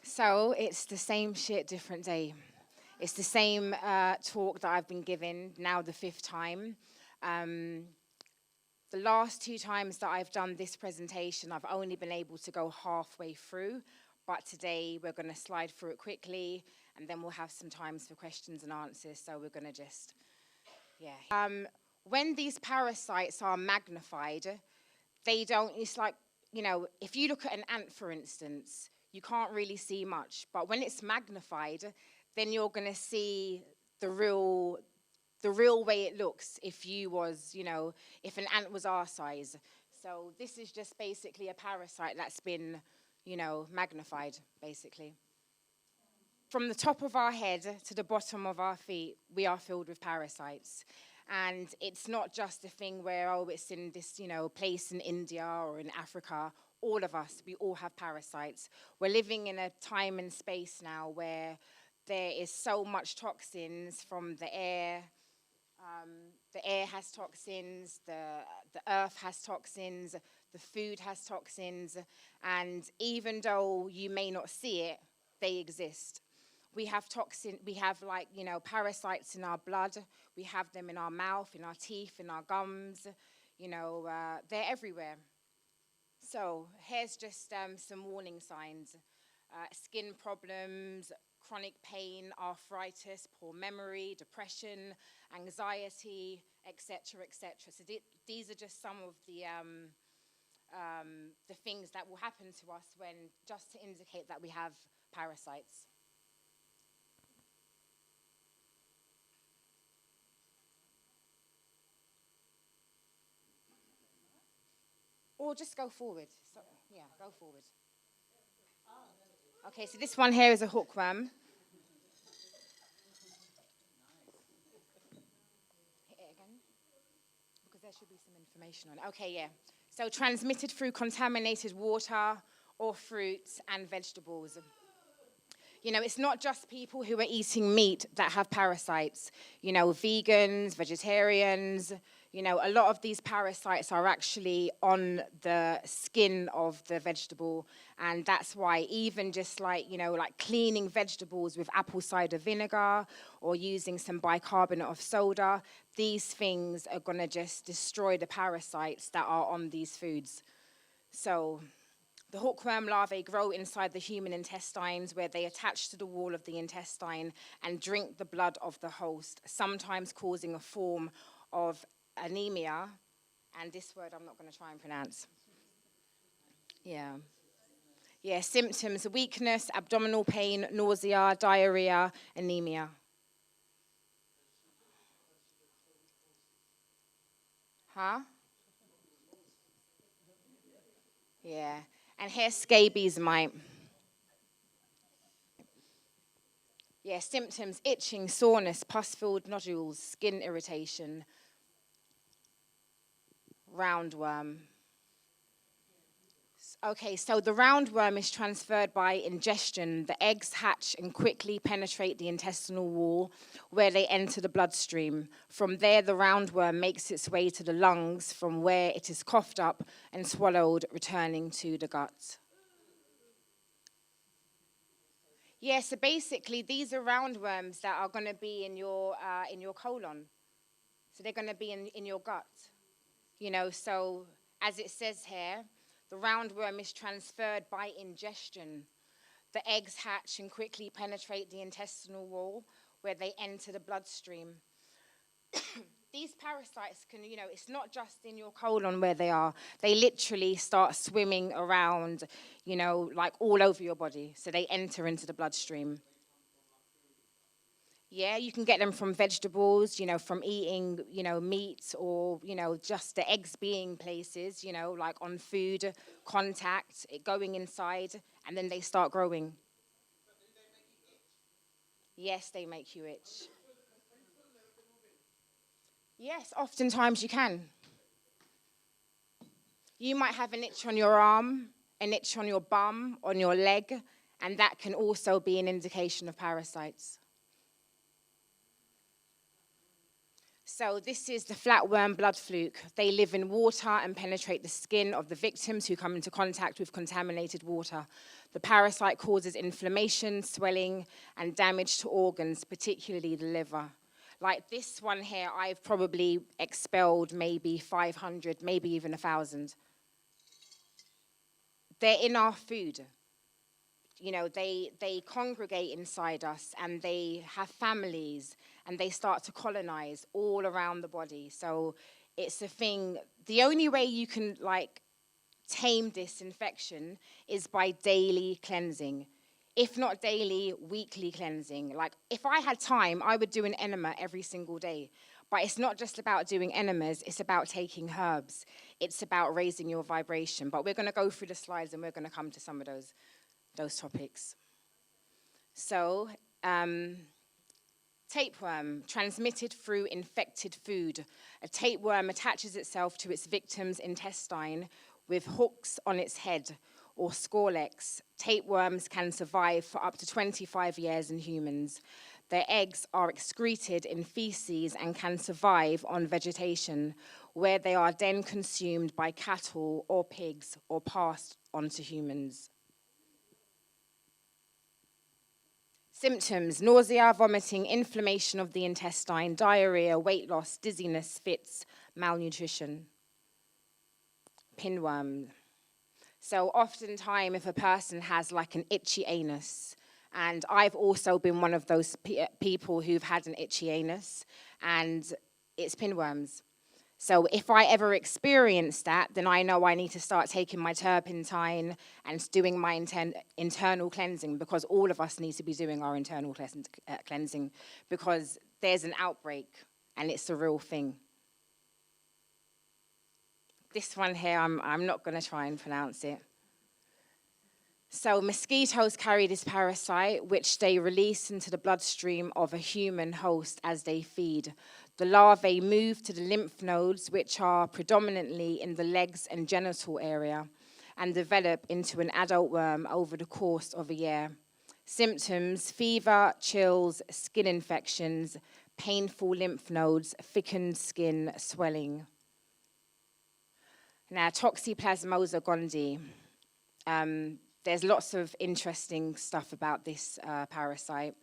So it's the same shit, different day. It's the same talk that I've been giving, now the fifth time. Um, the last two times that I've done this presentation, I've only been able to go halfway through, but today we're going to slide through it quickly, and then we'll have some times for questions and answers, so we're going to just, yeah. When these parasites are magnified, they don't, it's like, you know, if you look at an ant, for instance, you can't really see much. But when it's magnified, then you're going to see the real way it looks if you was, you know, if an ant was our size. So this is just basically a parasite that's been, you know, magnified, basically. From the top of our head to the bottom of our feet, we are filled with parasites. And it's not just a thing where, oh, it's in this, you know, place in India or in Africa. All of us, we all have parasites. We're living in a time and space now where there is so much toxins from the air. The air has toxins, the earth has toxins, the food has toxins. And even though you may not see it, they exist. We have like, you know, parasites in our blood. We have them in our mouth, in our teeth, in our gums. You know, they're everywhere. So here's just some warning signs. Skin problems, chronic pain, arthritis, poor memory, depression, anxiety, etc., etc. So these are just some of the things that will happen to us when, just to indicate that we have parasites. Or just go forward. So, yeah, go forward. Okay, so this one here is a hookworm. Hit it again, because there should be some information on it. Okay, yeah. So transmitted through contaminated water or fruits and vegetables. You know, it's not just people who are eating meat that have parasites. You know, vegans, vegetarians, you know, a lot of these parasites are actually on the skin of the vegetable. And that's why even just like, you know, like cleaning vegetables with apple cider vinegar or using some bicarbonate of soda, these things are going to just destroy the parasites that are on these foods. So the hookworm larvae grow inside the human intestines, where they attach to the wall of the intestine and drink the blood of the host, sometimes causing a form of anemia. And this word I'm not going to try and pronounce. Yeah. Yeah, symptoms: weakness, abdominal pain, nausea, diarrhea, anemia. Huh? Yeah. And here's scabies mite. Yeah, symptoms: itching, soreness, pus-filled nodules, skin irritation. Roundworm. Okay, so the roundworm is transferred by ingestion. The eggs hatch and quickly penetrate the intestinal wall, where they enter the bloodstream. From there, the roundworm makes its way to the lungs, from where it is coughed up and swallowed, returning to the gut. Yeah, so basically, these are roundworms that are going to be in your colon. So they're going to be in your gut. You know, so as it says here, the roundworm is transferred by ingestion. The eggs hatch and quickly penetrate the intestinal wall, where they enter the bloodstream. These parasites can, you know, it's not just in your colon where they are. They literally start swimming around, you know, like all over your body. So they enter into the bloodstream. Yeah, you can get them from vegetables, you know, from eating, you know, meat, or, you know, just the eggs being places, you know, like on food, contact, it going inside, and then they start growing. Yes, they make you itch. Yes, oftentimes you can. You might have an itch on your arm, an itch on your bum, on your leg, and that can also be an indication of parasites. So this is the flatworm blood fluke. They live in water and penetrate the skin of the victims who come into contact with contaminated water. The parasite causes inflammation, swelling, and damage to organs, particularly the liver. Like this one here, I've probably expelled maybe 500, maybe even 1,000. They're in our food. You know, they congregate inside us and they have families and they start to colonize all around the body. So it's a thing. The only way you can like tame this infection is by daily cleansing. If not daily, weekly cleansing. Like if I had time, I would do an enema every single day. But it's not just about doing enemas, it's about taking herbs. It's about raising your vibration. But we're going to go through the slides and we're going to come to some of those topics. So, tapeworm, transmitted through infected food. A tapeworm attaches itself to its victim's intestine with hooks on its head, or scolex. Tapeworms can survive for up to 25 years in humans. Their eggs are excreted in feces and can survive on vegetation, where they are then consumed by cattle or pigs or passed on to humans. Symptoms: nausea, vomiting, inflammation of the intestine, diarrhea, weight loss, dizziness, fits, malnutrition. Pinworm. So oftentimes if a person has like an itchy anus, and I've also been one of those people who've had an itchy anus, and it's pinworms. So if I ever experience that, then I know I need to start taking my turpentine and doing my internal cleansing, because all of us need to be doing our internal cleansing, because there's an outbreak and it's a real thing. This one here, I'm not going to try and pronounce it. So mosquitoes carry this parasite, which they release into the bloodstream of a human host as they feed. The larvae move to the lymph nodes, which are predominantly in the legs and genital area, and develop into an adult worm over the course of a year. Symptoms: fever, chills, skin infections, painful lymph nodes, thickened skin, swelling. Now, Toxoplasmosis gondii. There's lots of interesting stuff about this parasite.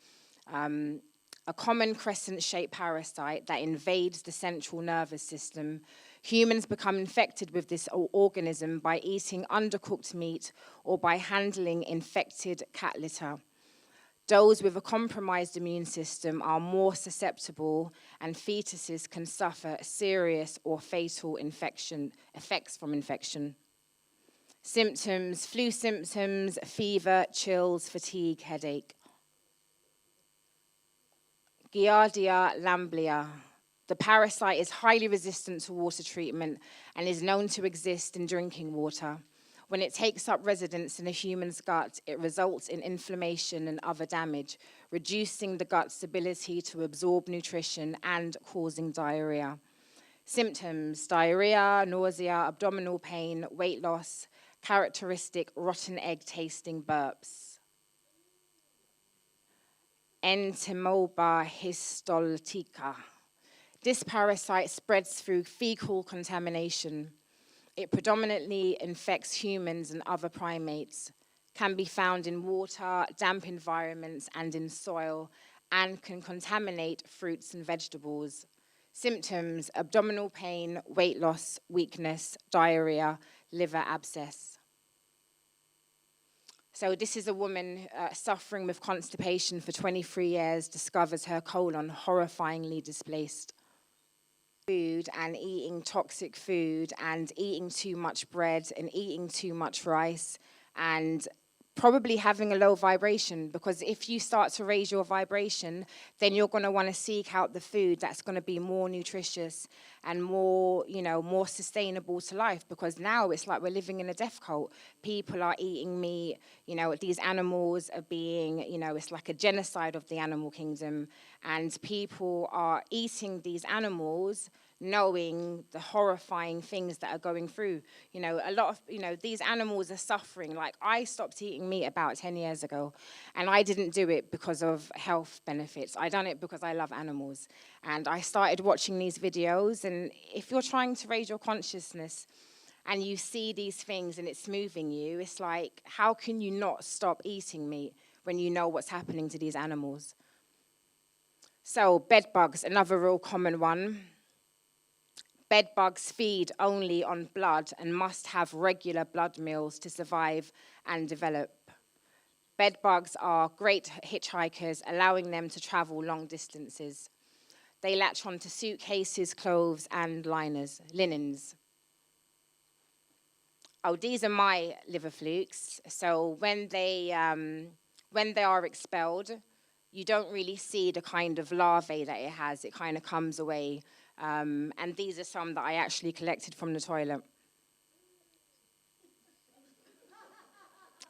A common crescent-shaped parasite that invades the central nervous system. Humans become infected with this organism by eating undercooked meat or by handling infected cat litter. Those with a compromised immune system are more susceptible, and fetuses can suffer serious or fatal effects from infection. Symptoms: flu symptoms, fever, chills, fatigue, headache. Giardia lamblia. The parasite is highly resistant to water treatment and is known to exist in drinking water. When it takes up residence in a human's gut, it results in inflammation and other damage, reducing the gut's ability to absorb nutrition and causing diarrhea. Symptoms: diarrhea, nausea, abdominal pain, weight loss, characteristic rotten egg tasting burps. Entamoeba histolytica. This parasite spreads through fecal contamination. It predominantly infects humans and other primates, can be found in water, damp environments, and in soil, and can contaminate fruits and vegetables. Symptoms: abdominal pain, weight loss, weakness, diarrhea, liver abscess. So this is a woman suffering with constipation for 23 years, discovers her colon horrifyingly displaced. Food and eating toxic food and eating too much bread and eating too much rice and probably having a low vibration, because if you start to raise your vibration, then you're going to want to seek out the food that's going to be more nutritious and more, more sustainable to life, because now it's like we're living in a death cult. People are eating meat, these animals are being, it's like a genocide of the animal kingdom, and people are eating these animals knowing the horrifying things that are going through. You know, a lot of, these animals are suffering. Like, I stopped eating meat about 10 years ago, and I didn't do it because of health benefits. I done it because I love animals. And I started watching these videos, and if you're trying to raise your consciousness and you see these things and it's moving you, it's like, how can you not stop eating meat when you know what's happening to these animals? So, bed bugs, another real common one. Bed bugs feed only on blood and must have regular blood meals to survive and develop. Bed bugs are great hitchhikers, allowing them to travel long distances. They latch onto suitcases, clothes, and linens. Oh, these are my liver flukes. So when they are expelled, you don't really see the kind of larvae that it has. It kind of comes away. And these are some that I actually collected from the toilet.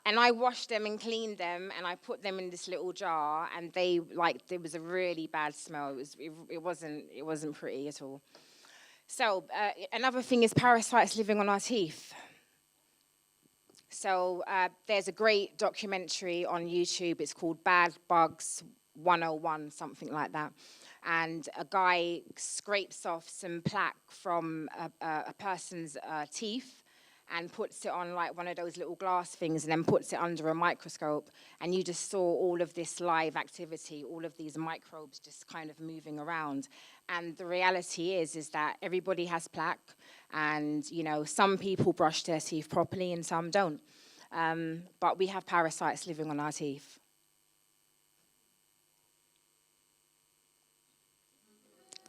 And I washed them and cleaned them, and I put them in this little jar, and there was a really bad smell. It wasn't pretty at all. So another thing is parasites living on our teeth. So there's a great documentary on YouTube. It's called Bad Bugs 101, something like that. And a guy scrapes off some plaque from a person's teeth and puts it on like one of those little glass things and then puts it under a microscope. And you just saw all of this live activity, all of these microbes just kind of moving around. And the reality is that everybody has plaque, and some people brush their teeth properly and some don't. But we have parasites living on our teeth.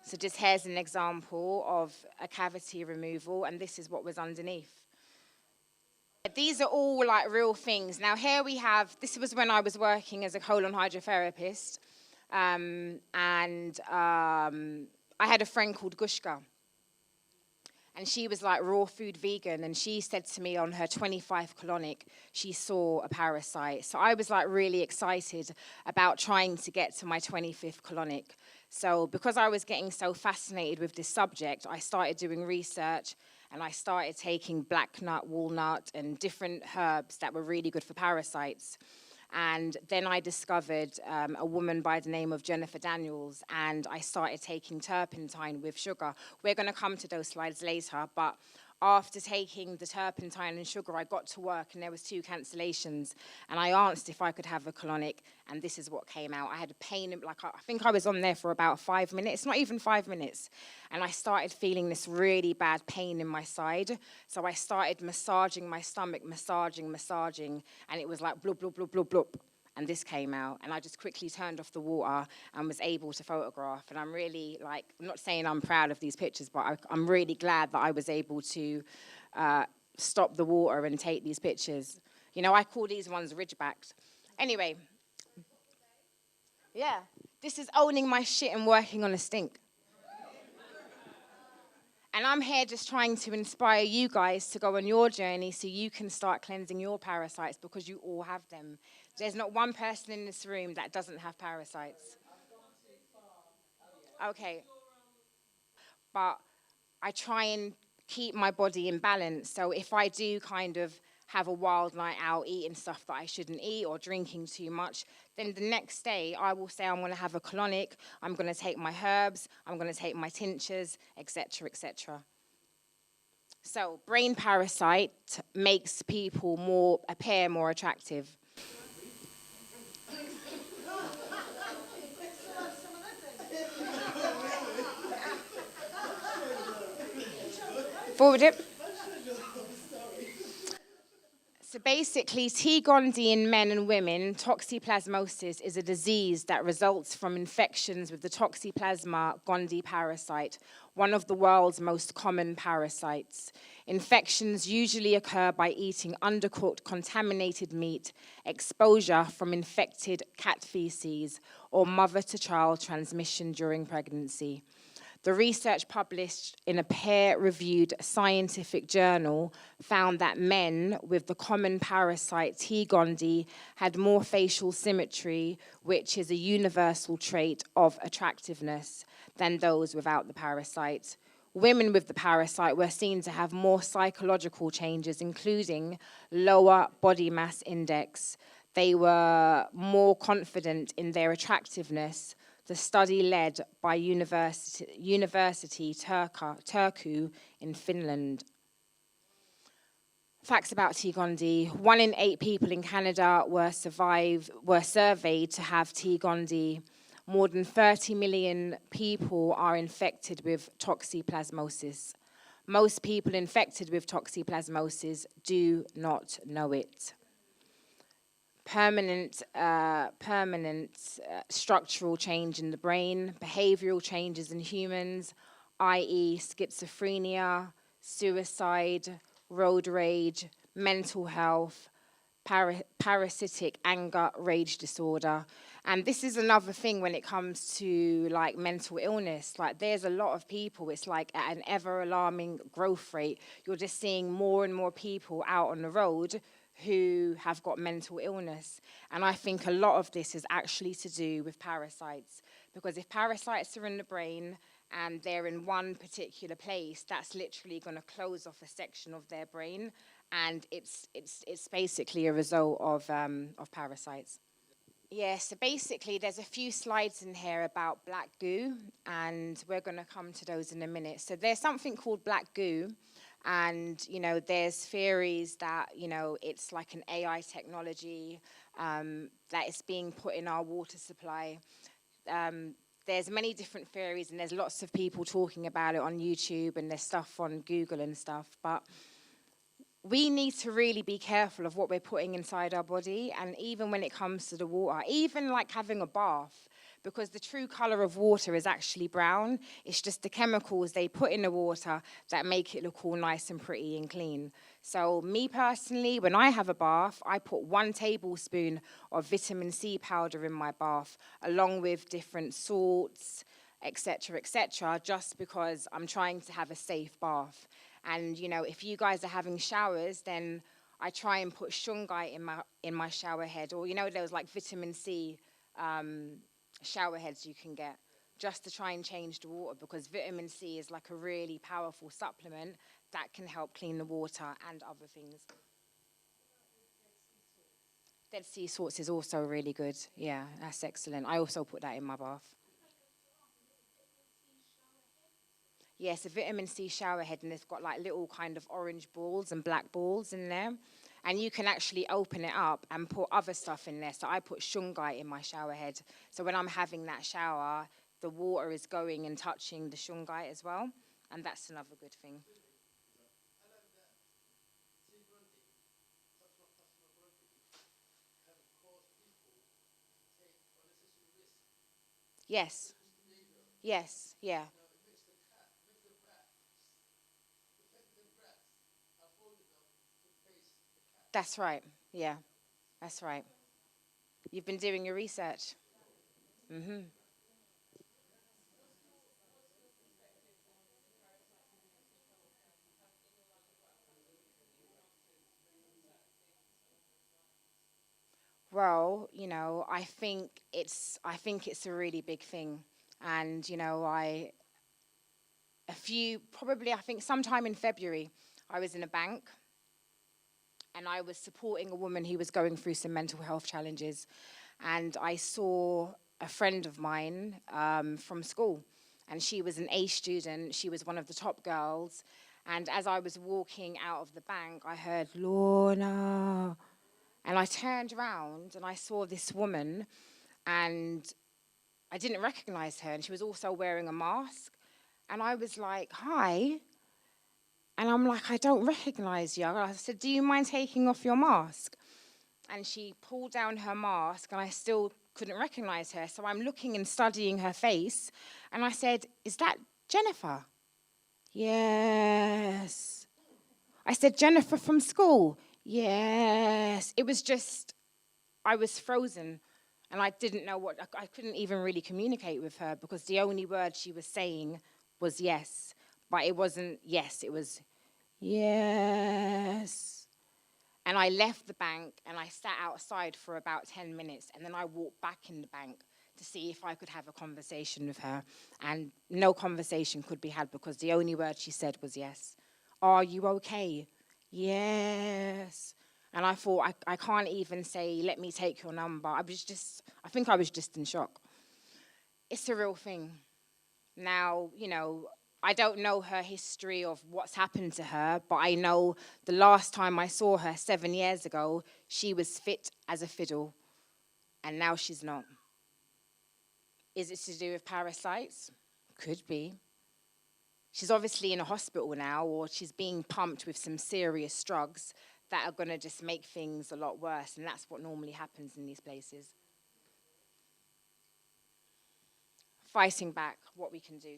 So just here's an example of a cavity removal, and this is what was underneath. These are all like real things. Now here we have, this was when I was working as a colon hydrotherapist, and I had a friend called Gushka, and she was like raw food vegan, and she said to me on her 25 colonic, she saw a parasite. So I was like really excited about trying to get to my 25th colonic. So because I was getting so fascinated with this subject, I started doing research, and I started taking black nut, walnut, and different herbs that were really good for parasites. And then I discovered a woman by the name of Jennifer Daniels, and I started taking turpentine with sugar. We're going to come to those slides later, but after taking the turpentine and sugar, I got to work, and there was 2 cancellations, and I asked if I could have a colonic, and this is what came out. I had a pain, like I think I was on there for about 5 minutes, not even 5 minutes, and I started feeling this really bad pain in my side. So I started massaging my stomach, massaging, and it was like blub, blub, blub, blub, blub. And this came out, and I just quickly turned off the water and was able to photograph. And I'm really, I'm not saying I'm proud of these pictures, but I'm really glad that I was able to stop the water and take these pictures. I call these ones ridgebacks. Anyway, yeah, this is owning my shit and working on a stink. And I'm here just trying to inspire you guys to go on your journey so you can start cleansing your parasites, because you all have them. There's not one person in this room that doesn't have parasites. Okay. But I try and keep my body in balance. So if I do kind of have a wild night out eating stuff that I shouldn't eat or drinking too much, then the next day I will say I'm going to have a colonic, I'm going to take my herbs, I'm going to take my tinctures, etc., etc. So brain parasite makes people appear more attractive. Forward it. So basically, T. gondii in men and women, toxoplasmosis, is a disease that results from infections with the Toxoplasma gondii parasite, one of the world's most common parasites. Infections usually occur by eating undercooked, contaminated meat, exposure from infected cat feces, or mother-to-child transmission during pregnancy. The research published in a peer-reviewed scientific journal found that men with the common parasite T. gondii had more facial symmetry, which is a universal trait of attractiveness, than those without the parasite. Women with the parasite were seen to have more psychological changes, including lower body mass index. They were more confident in their attractiveness. The study led by University Turku in Finland. Facts about T. gondii. 1 in 8 people in Canada were surveyed to have T. gondii. More than 30 million people are infected with toxoplasmosis. Most people infected with toxoplasmosis do not know it. Permanent structural change in the brain, behavioral changes in humans, i.e. schizophrenia, suicide, road rage, mental health, parasitic anger, rage disorder. And this is another thing when it comes to like mental illness. Like there's a lot of people, it's like at an ever alarming growth rate. You're just seeing more and more people out on the road who have got mental illness. And I think a lot of this is actually to do with parasites. Because if parasites are in the brain and they're in one particular place, that's literally going to close off a section of their brain. And it's basically a result of parasites. Yeah, so basically there's a few slides in here about black goo, and we're going to come to those in a minute. So there's something called black goo, and, you know, there's theories that, you know, it's like an AI technology that is being put in our water supply. There's many different theories, and there's lots of people talking about it on YouTube, and there's stuff on Google and stuff, but we need to really be careful of what we're putting inside our body, and even when it comes to the water, even like having a bath, because the true color of water is actually brown. It's just the chemicals they put in the water that make it look all nice and pretty and clean. So me personally, when I have a bath, I put 1 tablespoon of vitamin C powder in my bath, along with different salts, etc., just because I'm trying to have a safe bath. And, you know, if you guys are having showers, then I try and put shungite in my shower head. Or, you know, there's like vitamin C shower heads you can get, just to try and change the water, because vitamin C is like a really powerful supplement that can help clean the water and other things. Dead sea salts is also really good. Yeah, that's excellent. I also put that in my bath. Yes, a vitamin C shower head, and it's got like little kind of orange balls and black balls in there. And you can actually open it up and put other stuff in there. So I put shungite in my shower head. So when I'm having that shower, the water is going and touching the shungite as well. And that's another good thing. Yes. Yes. Yeah. That's right. Yeah. That's right. You've been doing your research. Mm-hmm. Well, you know, I think it's a really big thing. And, you know, I think sometime in February, I was in a bank and I was supporting a woman who was going through some mental health challenges. And I saw a friend of mine from school, and she was an A student. She was one of the top girls. And as I was walking out of the bank, I heard, Lorna. And I turned around and I saw this woman, and I didn't recognize her. And she was also wearing a mask. And I was like, hi. And I'm like, I don't recognize you. I said, do you mind taking off your mask? And she pulled down her mask, and I still couldn't recognize her. So I'm looking and studying her face. And I said, is that Jennifer? Yes. I said, Jennifer from school? Yes. It was just, I was frozen. And I didn't know I couldn't even really communicate with her, because the only word she was saying was yes. But it wasn't yes, it was yes. And I left the bank and I sat outside for about 10 minutes, and then I walked back in the bank to see if I could have a conversation with her. And no conversation could be had because the only word she said was yes. Are you okay? Yes. And I thought, I can't even say, let me take your number. I think I was just in shock. It's a real thing. Now, I don't know her history of what's happened to her, but I know the last time I saw her 7 years ago, she was fit as a fiddle, and now she's not. Is it to do with parasites? Could be. She's obviously in a hospital now, or she's being pumped with some serious drugs that are going to just make things a lot worse, and that's what normally happens in these places. Fighting back, what we can do.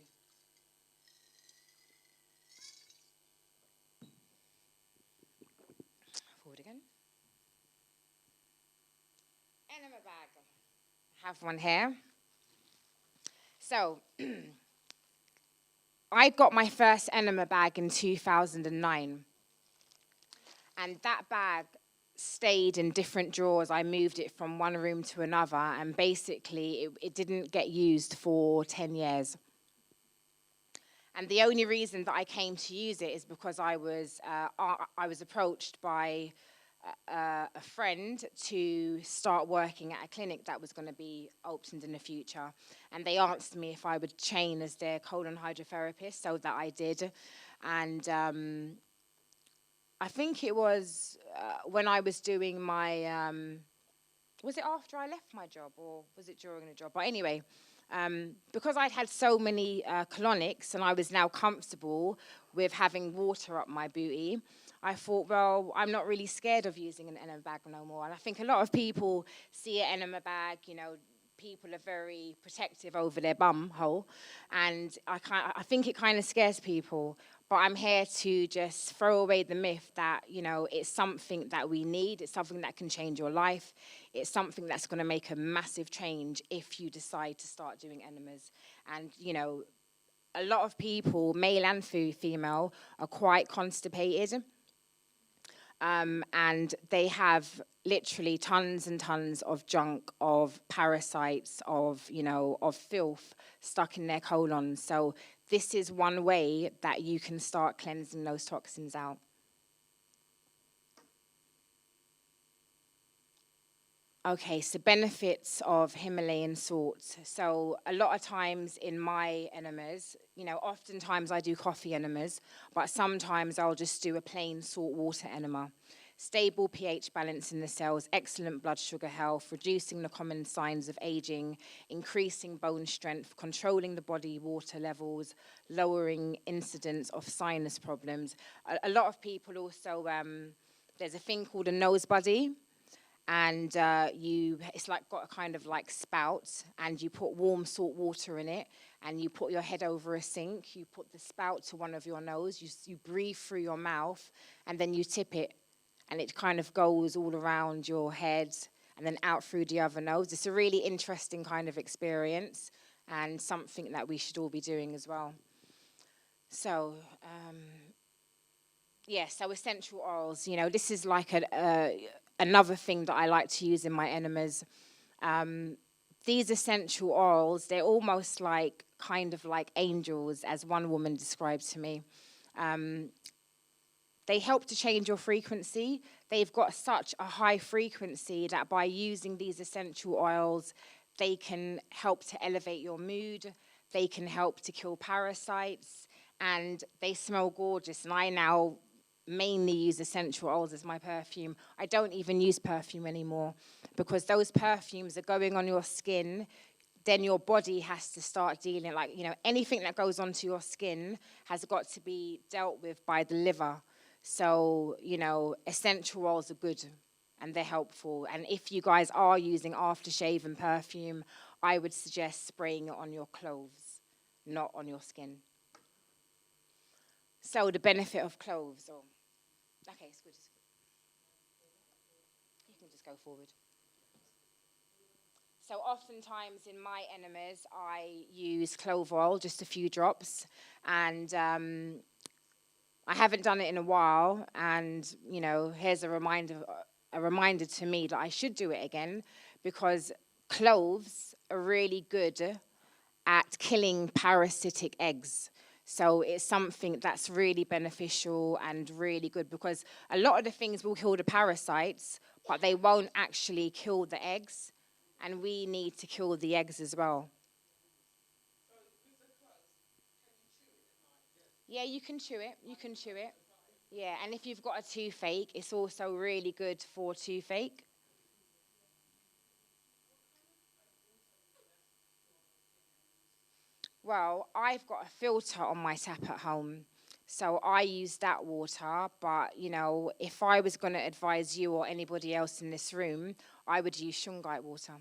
Forward again. Enema bag. Have one here. So, I got my first enema bag in 2009. And that bag stayed in different drawers. I moved it from one room to another, and basically it didn't get used for 10 years. And the only reason that I came to use it is because I was approached by a friend to start working at a clinic that was going to be opened in the future. And they asked me if I would train as their colon hydrotherapist, so that I did. And I think it was when I was doing my, was it after I left my job or was it during the job? But anyway, because I'd had so many colonics and I was now comfortable with having water up my booty, I thought, well, I'm not really scared of using an enema bag no more. And I think a lot of people see an enema bag, people are very protective over their bum hole. And I think it kind of scares people. But I'm here to just throw away the myth that, it's something that we need. It's something that can change your life. It's something that's going to make a massive change if you decide to start doing enemas. And, a lot of people, male and female, are quite constipated. And they have literally tons and tons of junk, of parasites, of filth stuck in their colon. So this is one way that you can start cleansing those toxins out. Okay, so benefits of Himalayan salt. So a lot of times in my enemas, oftentimes I do coffee enemas, but sometimes I'll just do a plain salt water enema. Stable pH balance in the cells, excellent blood sugar health, reducing the common signs of aging, increasing bone strength, controlling the body water levels, lowering incidence of sinus problems. A lot of people also, there's a thing called a nose buddy. And it's like got a kind of like spout, and you put warm salt water in it, and you put your head over a sink, you put the spout to one of your nose, you breathe through your mouth, and then you tip it, and it kind of goes all around your head, and then out through the other nose. It's a really interesting kind of experience, and something that we should all be doing as well. So, so essential oils, this is like another thing that I like to use in my enemas. These essential oils, they're almost like kind of like angels, as one woman described to me. They help to change your frequency. They've got such a high frequency that by using these essential oils, they can help to elevate your mood. They can help to kill parasites, and they smell gorgeous. And I now mainly use essential oils as my perfume. I don't even use perfume anymore because those perfumes are going on your skin. Then your body has to start dealing, anything that goes onto your skin has got to be dealt with by the liver. So, essential oils are good and they're helpful. And if you guys are using aftershave and perfume, I would suggest spraying it on your clothes, not on your skin. So the benefit of cloves. Okay, it's good. You can just go forward. So oftentimes in my enemas, I use clove oil, just a few drops. And I haven't done it in a while. And, here's a reminder to me that I should do it again, because cloves are really good at killing parasitic eggs. So it's something that's really beneficial and really good, because a lot of the things will kill the parasites, but they won't actually kill the eggs. And we need to kill the eggs as well. Yeah, you can chew it. You can chew it. Yeah, and if you've got a toothache, it's also really good for toothache. Well, I've got a filter on my tap at home. So I use that water, but if I was going to advise you or anybody else in this room, I would use shungite water.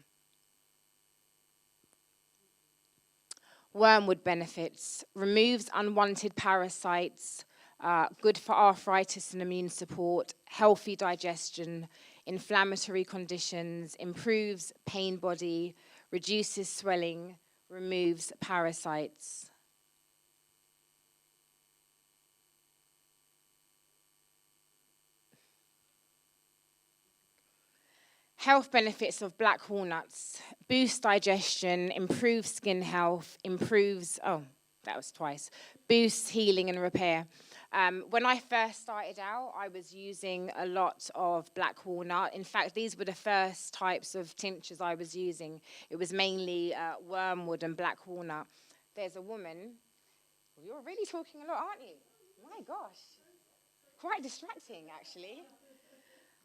Wormwood benefits: removes unwanted parasites, good for arthritis and immune support, healthy digestion, inflammatory conditions, improves pain body, reduces swelling, removes parasites. Health benefits of black walnuts: boost digestion, improves skin health, that was twice, boosts healing and repair. When I first started out, I was using a lot of black walnut. In fact, these were the first types of tinctures I was using. It was mainly wormwood and black walnut. There's a woman. Well, you're really talking a lot, aren't you? My gosh. Quite distracting, actually.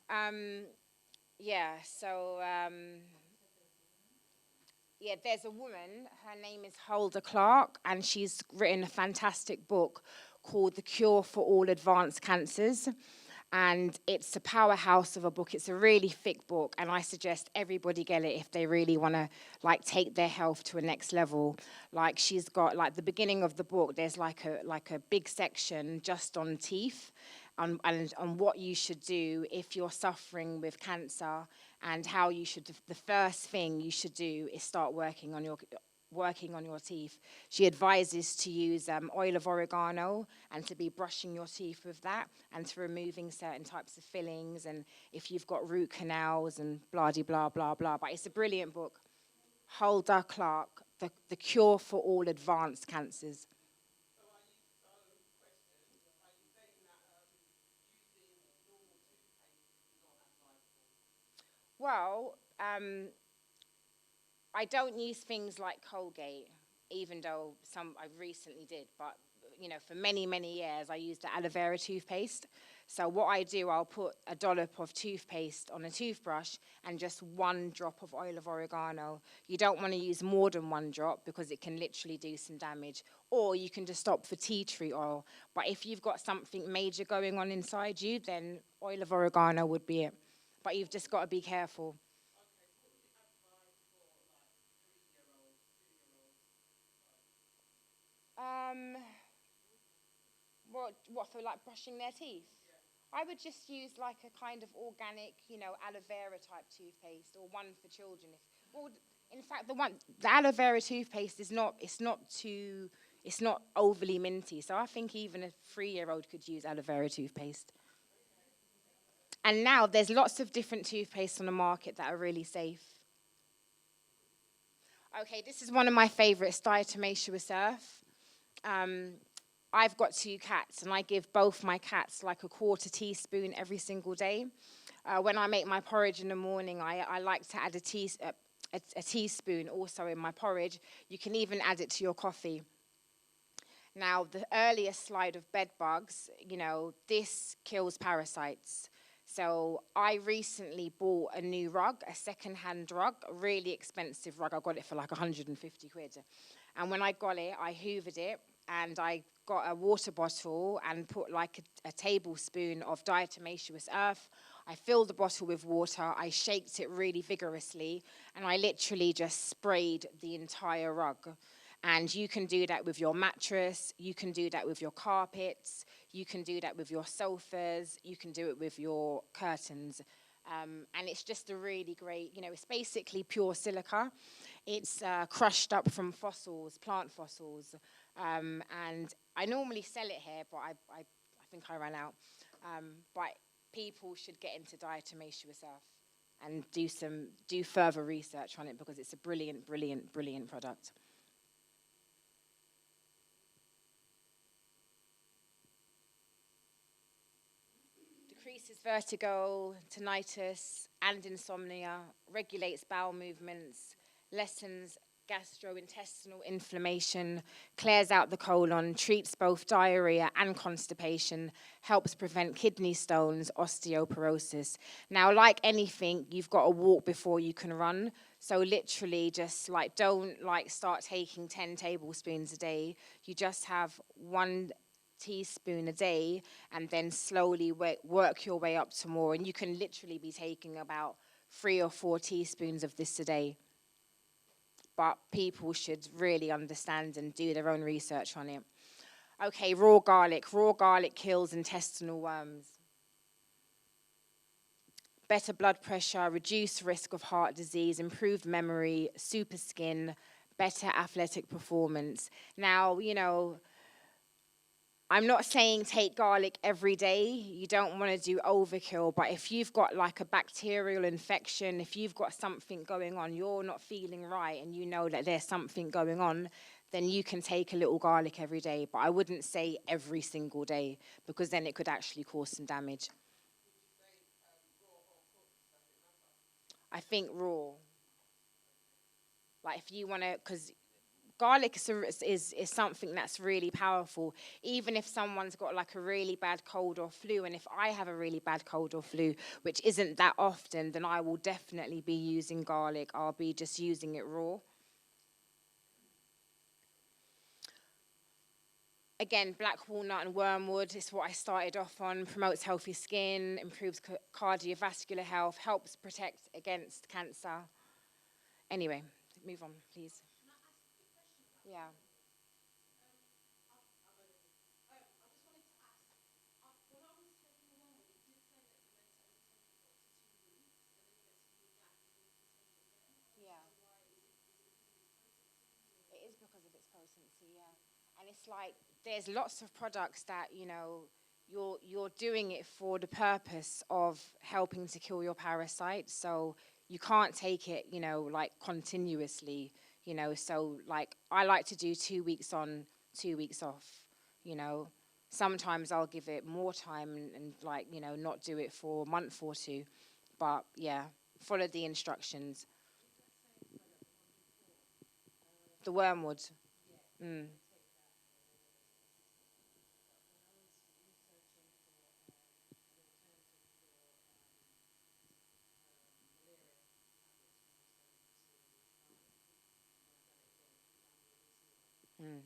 Um, yeah, so yeah, there's a woman, her name is Huldah Clark, and she's written a fantastic book called The Cure for All Advanced Cancers. And it's a powerhouse of a book. It's a really thick book, and I suggest everybody get it if they really want to take their health to a next level. Like, she's got the beginning of the book, there's like a big section just on teeth, and on what you should do if you're suffering with cancer, and how you should, the first thing you should do is start working on your teeth. She advises to use oil of oregano and to be brushing your teeth with that, and to removing certain types of fillings, and if you've got root canals and blah blah blah blah. But it's a brilliant book. Huldah Clark, the Cure for All Advanced Cancers. Well, I don't use things like Colgate, even though some I recently did. But for many, many years, I used the aloe vera toothpaste. So what I do, I'll put a dollop of toothpaste on a toothbrush and just one drop of oil of oregano. You don't want to use more than one drop, because it can literally do some damage. Or you can just opt for tea tree oil. But if you've got something major going on inside you, then oil of oregano would be it. But you've just got to be careful. Um, what for, like brushing their teeth? I would just use like a kind of organic, aloe vera type toothpaste, or one for children. Well, in fact, the aloe vera toothpaste is not. It's not overly minty. So I think even a 3-year-old could use aloe vera toothpaste. And now there's lots of different toothpaste on the market that are really safe. Okay, this is one of my favorites, diatomaceous earth. Um, I've got 2 cats, and I give both my cats like a quarter teaspoon every single day. When I make my porridge in the morning, I like to add a teaspoon also in my porridge. You can even add it to your coffee. Now, the earlier slide of bed bugs, this kills parasites. So I recently bought a new rug, a second-hand rug, a really expensive rug. I got it for like 150 quid. And when I got it, I hoovered it, and I got a water bottle and put like a tablespoon of diatomaceous earth. I filled the bottle with water, I shaked it really vigorously, and I literally just sprayed the entire rug. And you can do that with your mattress, you can do that with your carpets, you can do that with your sofas, you can do it with your curtains. And it's just a really great, it's basically pure silica. It's crushed up from fossils, plant fossils. And I normally sell it here, but I think I ran out. But people should get into diatomaceous earth. and do further research on it, because it's a brilliant, brilliant, brilliant product. Decreases vertigo, tinnitus, and insomnia, regulates bowel movements, lessens gastrointestinal inflammation, clears out the colon, treats both diarrhea and constipation, helps prevent kidney stones, osteoporosis. Now, like anything, you've got to walk before you can run. So literally just like, don't like start taking 10 tablespoons a day. You just have 1 teaspoon a day, and then slowly work your way up to more. And you can literally be taking about 3 or 4 teaspoons of this a day. But people should really understand and do their own research on it. Okay, raw garlic. Raw garlic kills intestinal worms. Better blood pressure, reduced risk of heart disease, improved memory, super skin, better athletic performance. Now, you know, I'm not saying take garlic every day. You don't want to do overkill, but if you've got like a bacterial infection, if you've got something going on, you're not feeling right, and you know that there's something going on, then you can take a little garlic every day. But I wouldn't say every single day, because then it could actually cause some damage. I think raw. Like if you want to, because garlic is something that's really powerful. Even if someone's got like a really bad cold or flu, and if I have a really bad cold or flu, which isn't that often, then I will definitely be using garlic. I'll be just using it raw. Again, black walnut and wormwood is what I started off on. Promotes healthy skin, improves cardiovascular health, helps protect against cancer. Anyway, move on, please. Yeah. Yeah. It is because of its potency, yeah. And it's like there's lots of products that, you know, you're doing it for the purpose of helping to kill your parasites. So you can't take it, you know, like continuously, you know. So like I like to do 2 weeks on, 2 weeks off, you know. Sometimes I'll give it more time and like, you know, not do it for a month or two. But yeah, follow the instructions. The wormwood. Mm. Mm.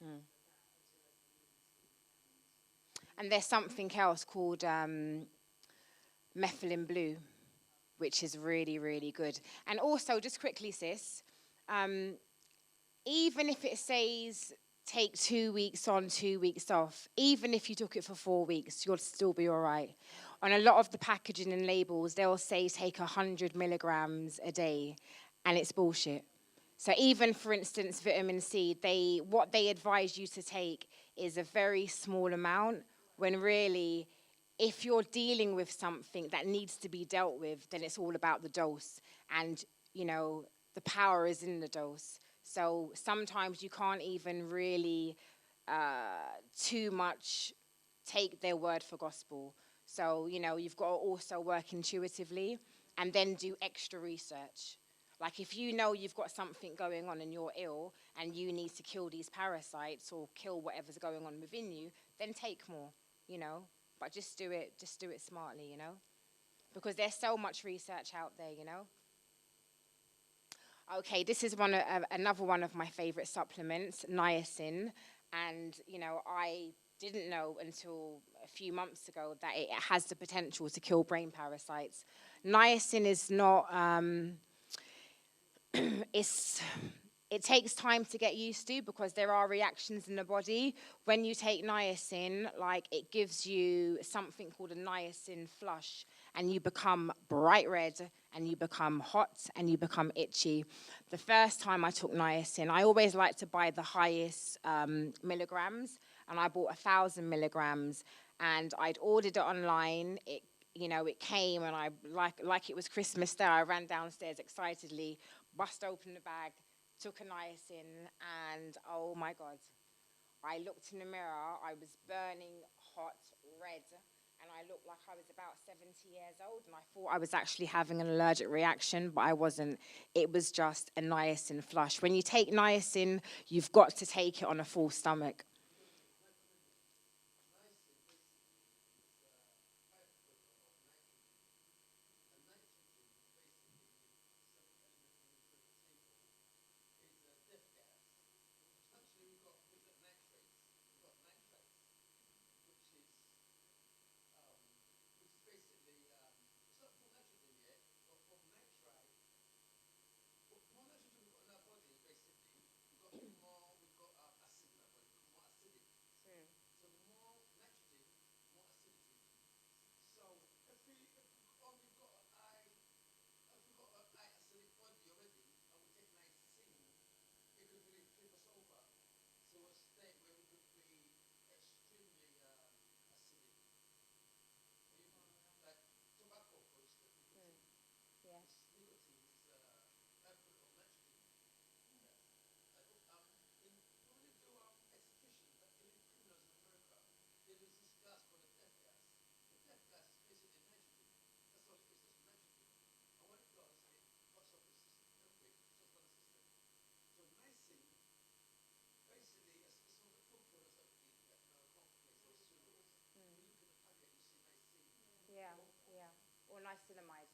Mm. And there's something else called methylene blue, which is really, really good. And also, just quickly, sis, um, even if it says take 2 weeks on, 2 weeks off, even if you took it for 4 weeks, you'll still be all right. On a lot of the packaging and labels, they'll say take 100 milligrams a day, and it's bullshit. So even, for instance, vitamin C, what they advise you to take is a very small amount, when really, if you're dealing with something that needs to be dealt with, then it's all about the dose. And, you know, the power is in the dose. So sometimes you can't even really too much take their word for gospel. So, you know, you've got to also work intuitively and then do extra research. Like if you know you've got something going on and you're ill and you need to kill these parasites or kill whatever's going on within you, then take more, you know. But just do it smartly, you know. Because there's so much research out there, you know. Okay, this is another one of my favorite supplements, niacin. And, you know, I didn't know until a few months ago that it has the potential to kill brain parasites. Niacin is not, it takes time to get used to, because there are reactions in the body. When you take niacin, like it gives you something called a niacin flush, and you become bright red, and you become hot, and you become itchy. The first time I took niacin, I always like to buy the highest milligrams, and I bought 1,000 milligrams, and I'd ordered it online. It came, and I like it was Christmas Day. I ran downstairs excitedly, bust open the bag, took a niacin, and oh my God, I looked in the mirror. I was burning hot red, and I looked like I was about 70 years old, and I thought I was actually having an allergic reaction, but I wasn't. It was just a niacin flush. When you take niacin, you've got to take it on a full stomach. Yeah, yeah. Or niacinamide.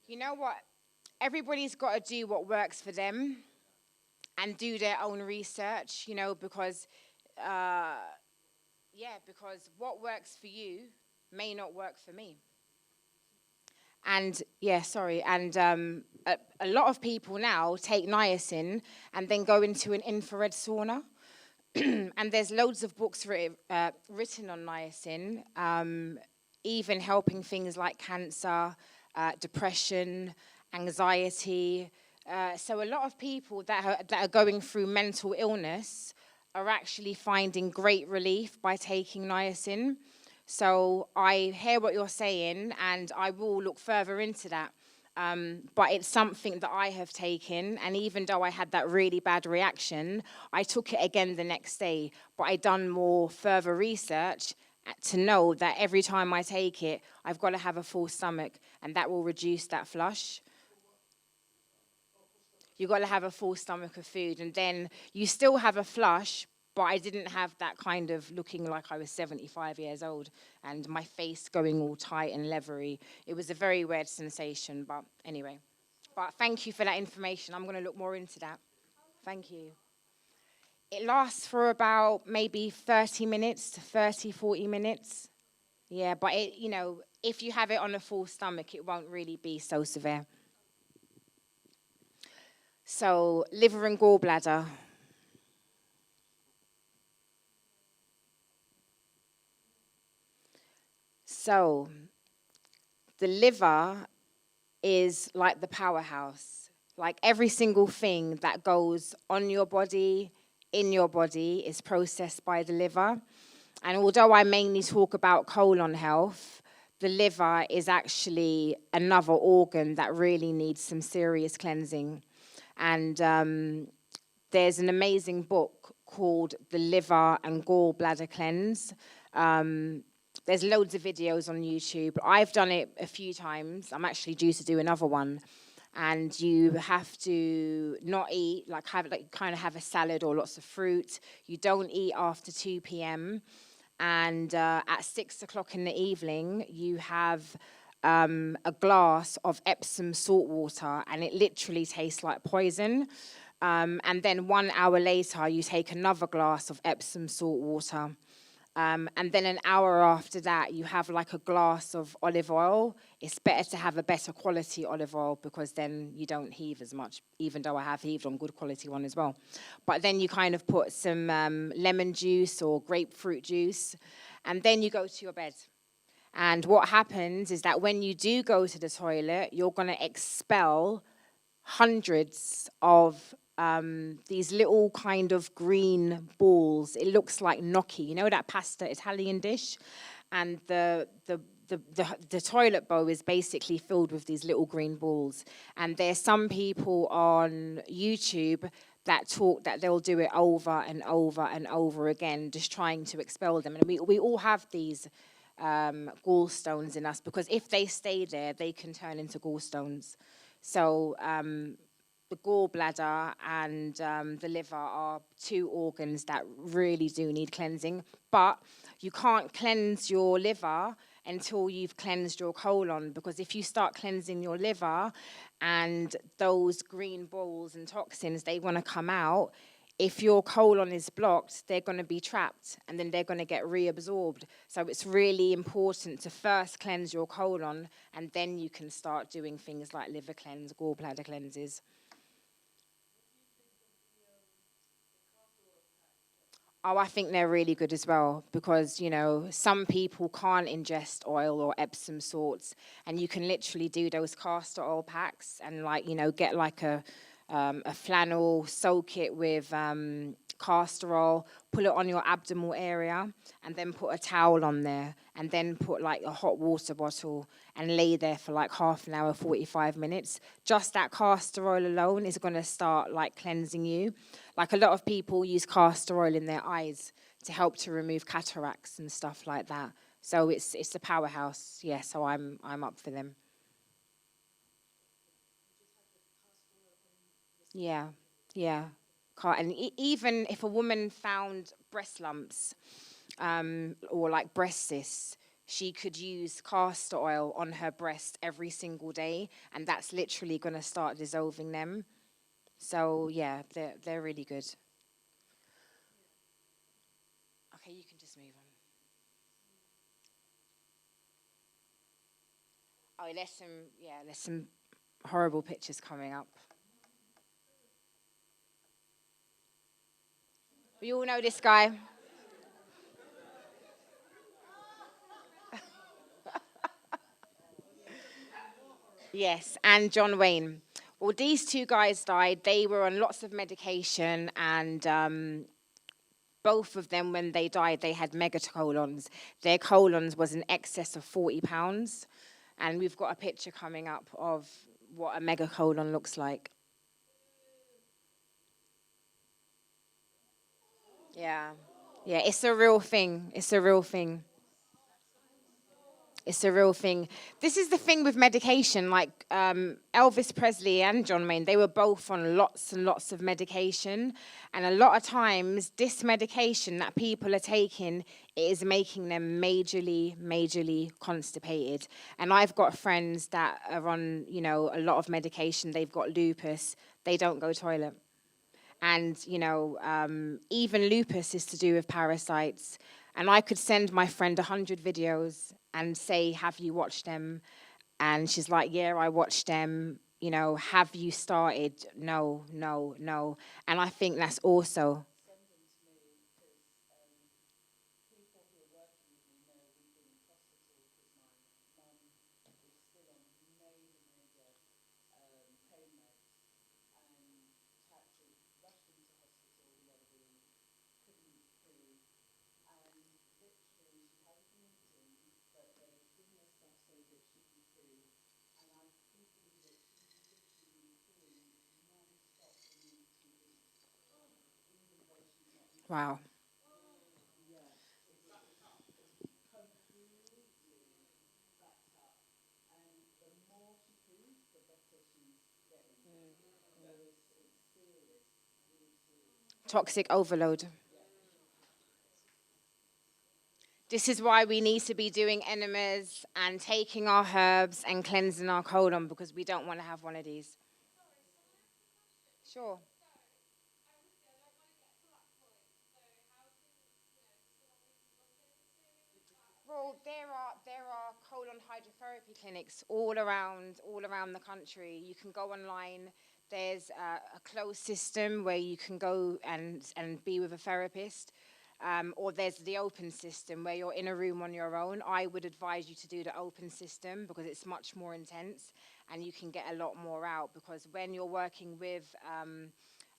You know what? Everybody's got to do what works for them and do their own research, because, uh, because what works for you may not work for me. And a lot of people now take niacin and then go into an infrared sauna. And there's loads of books written on niacin, even helping things like cancer, depression, anxiety. So a lot of people that are going through mental illness are actually finding great relief by taking niacin. So I hear what you're saying, and I will look further into that. But it's something that I have taken, and even though I had that really bad reaction, I took it again the next day. But I done more further research to know that every time I take it, I've got to have a full stomach, and that will reduce that flush. You've got to have a full stomach of food, and then you still have a flush, but I didn't have that kind of looking like I was 75 years old and my face going all tight and leathery. It was a very weird sensation, but anyway. But thank you for that information. I'm going to look more into that. Thank you. It lasts for about maybe 30 minutes to 30, 40 minutes. Yeah, but if you have it on a full stomach, it won't really be so severe. So, liver and gallbladder. So, the liver is like the powerhouse. Like every single thing that goes on your body, in your body, is processed by the liver. And although I mainly talk about colon health, the liver is actually another organ that really needs some serious cleansing. And there's an amazing book called The Liver and Gallbladder Cleanse. There's loads of videos on YouTube. I've done it a few times. I'm actually due to do another one. And you have to not eat, kind of have a salad or lots of fruit. You don't eat after 2 p.m. And at 6 o'clock in the evening, you have a glass of Epsom salt water, and it literally tastes like poison. And then 1 hour later, you take another glass of Epsom salt water. And then an hour after that, you have like a glass of olive oil. It's better to have a better quality olive oil because then you don't heave as much, even though I have heaved on good quality one as well. But then you kind of put some lemon juice or grapefruit juice, and then you go to your bed. And what happens is that when you do go to the toilet, you're going to expel hundreds of these little kind of green balls. It looks like gnocchi, you know, that pasta Italian dish, and the toilet bowl is basically filled with these little green balls. And there's some people on YouTube that talk that they'll do it over and over and over again, just trying to expel them. And we all have these gallstones in us, because if they stay there, they can turn into gallstones. So the gallbladder and the liver are two organs that really do need cleansing. But you can't cleanse your liver until you've cleansed your colon, because if you start cleansing your liver and those green balls and toxins, they want to come out. If your colon is blocked, they're going to be trapped and then they're going to get reabsorbed. So it's really important to first cleanse your colon, and then you can start doing things like liver cleanse, gallbladder cleanses. Oh, I think they're really good as well, because, you know, some people can't ingest oil or Epsom salts, and you can literally do those castor oil packs and, like, you know, get like a flannel, soak it with castor oil, pull it on your abdominal area, and then put a towel on there, and then put like a hot water bottle and lay there for like half an hour, 45 minutes. Just that castor oil alone is going to start like cleansing you. Like a lot of people use castor oil in their eyes to help to remove cataracts and stuff like that. So it's a powerhouse. Yeah, so I'm up for them. Yeah, yeah. And even if a woman found breast lumps or like breast cysts, she could use castor oil on her breast every single day, and that's literally going to start dissolving them. So yeah, they're really good. Okay, you can just move on. Oh, there's some horrible pictures coming up. We all know this guy. Yes, and John Wayne. Well, these two guys died. They were on lots of medication, and both of them, when they died, they had megacolons. Their colons was in excess of 40 pounds. And we've got a picture coming up of what a megacolon looks like. Yeah. Yeah, it's a real thing. It's a real thing. It's a real thing. This is the thing with medication. Like Elvis Presley and John Wayne, they were both on lots and lots of medication. And a lot of times, this medication that people are taking is making them majorly, majorly constipated. And I've got friends that are on, you know, a lot of medication. They've got lupus. They don't go toilet. And, you know, even lupus is to do with parasites. And I could send my friend 100 videos and say, have you watched them? And she's like, yeah, I watched them. You know, have you started? No, no, no. And I think that's also. Wow. Toxic overload. This is why we need to be doing enemas and taking our herbs and cleansing our colon, because we don't want to have one of these. Sure. Well, there are colon hydrotherapy clinics all around the country. You can go online. There's a closed system where you can go and be with a therapist, or there's the open system where you're in a room on your own. I would advise you to do the open system because it's much more intense and you can get a lot more out. Because when you're working with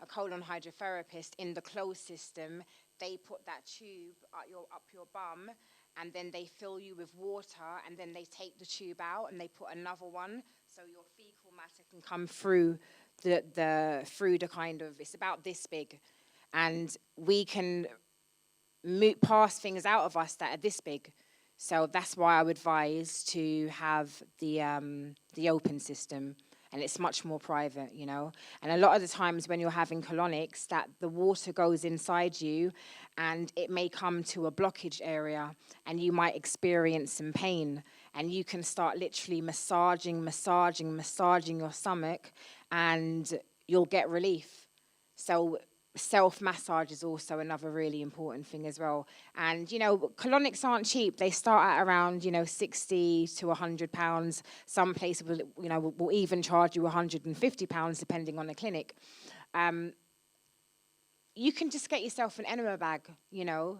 a colon hydrotherapist in the closed system, they put that tube up your bum, and then they fill you with water, and then they take the tube out and they put another one so your fecal matter can come through the kind of, it's about this big, and we can pass things out of us that are this big. So that's why I would advise to have the open system, and it's much more private, you know. And a lot of the times when you're having colonics, that the water goes inside you, and it may come to a blockage area, and you might experience some pain, and you can start literally massaging your stomach, and you'll get relief. So self massage is also another really important thing as well. And you know, colonics aren't cheap. They start at around, you know, 60 to £100. Some places will, you know, will even charge you £150 depending on the clinic. You can just get yourself an enema bag, you know,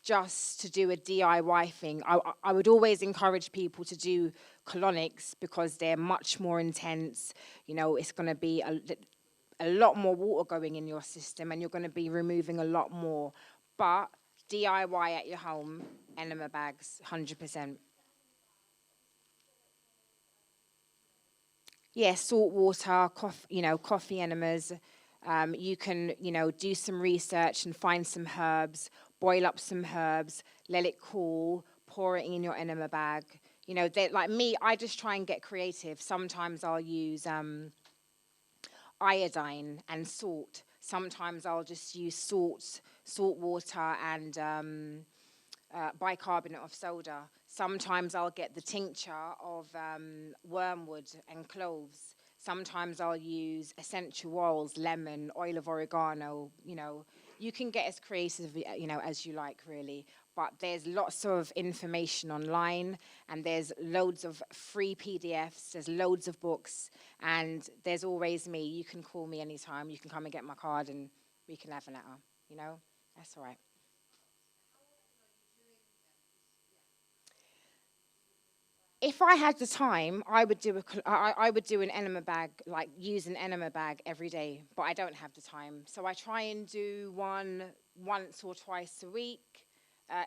just to do a DIY thing. I would always encourage people to do colonics because they're much more intense. You know, it's going to be a lot more water going in your system, and you're going to be removing a lot more. But DIY at your home, enema bags, 100%. Yeah, salt water, coffee enemas. You can, you know, do some research and find some herbs, boil up some herbs, let it cool, pour it in your enema bag. You know, like me, I just try and get creative. Sometimes I'll use iodine and salt. Sometimes I'll just use salt water, and bicarbonate of soda. Sometimes I'll get the tincture of wormwood and cloves. Sometimes I'll use essential oils, lemon, oil of oregano. You know, you can get as creative, you know, as you like, really. But there's lots of information online, and there's loads of free PDFs. There's loads of books, and there's always me. You can call me anytime. You can come and get my card, and we can have an hour. You know, that's all right. If I had the time, I would do an enema bag, like use an enema bag every day, but I don't have the time. So I try and do one once or twice a week.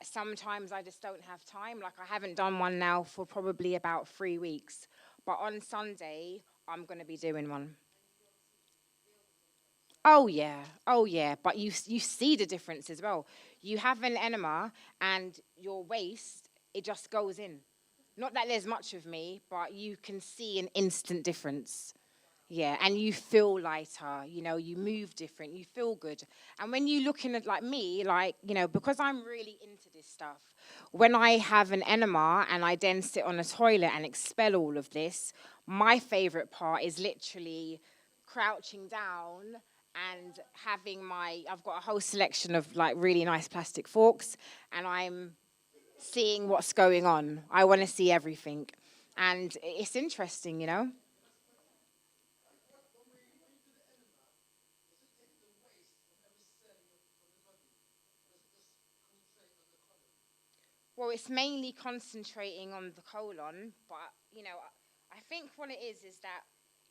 Sometimes I just don't have time. Like I haven't done one now for probably about 3 weeks. But on Sunday, I'm going to be doing one. Oh yeah. But you see the difference as well. You have an enema, and your waist, it just goes in. Not that there's much of me, but you can see an instant difference. Yeah, and you feel lighter, you know, you move different, you feel good. And when you looking at like me, like, you know, because I'm really into this stuff, when I have an enema and I then sit on a toilet and expel all of this, my favorite part is literally crouching down and having I've got a whole selection of like really nice plastic forks, and I'm seeing what's going on. I want to see everything. And it's interesting, you know? Well, it's mainly concentrating on the colon, but, you know, I think what it is that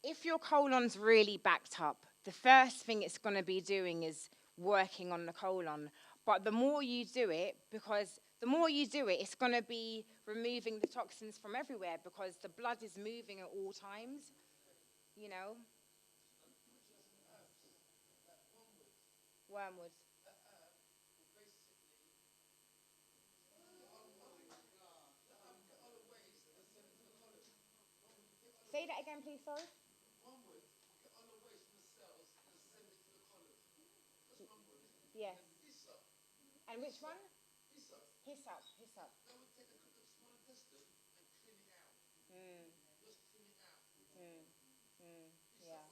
if your colon's really backed up, the first thing it's going to be doing is working on the colon. But the more you do it, because the more you do it, it's going to be removing the toxins from everywhere because the blood is moving at all times, you know? Wormwood. Say that again, please, sorry. Yes. And which one? Hiss up, hiss up. Mm, mm, mm, yeah,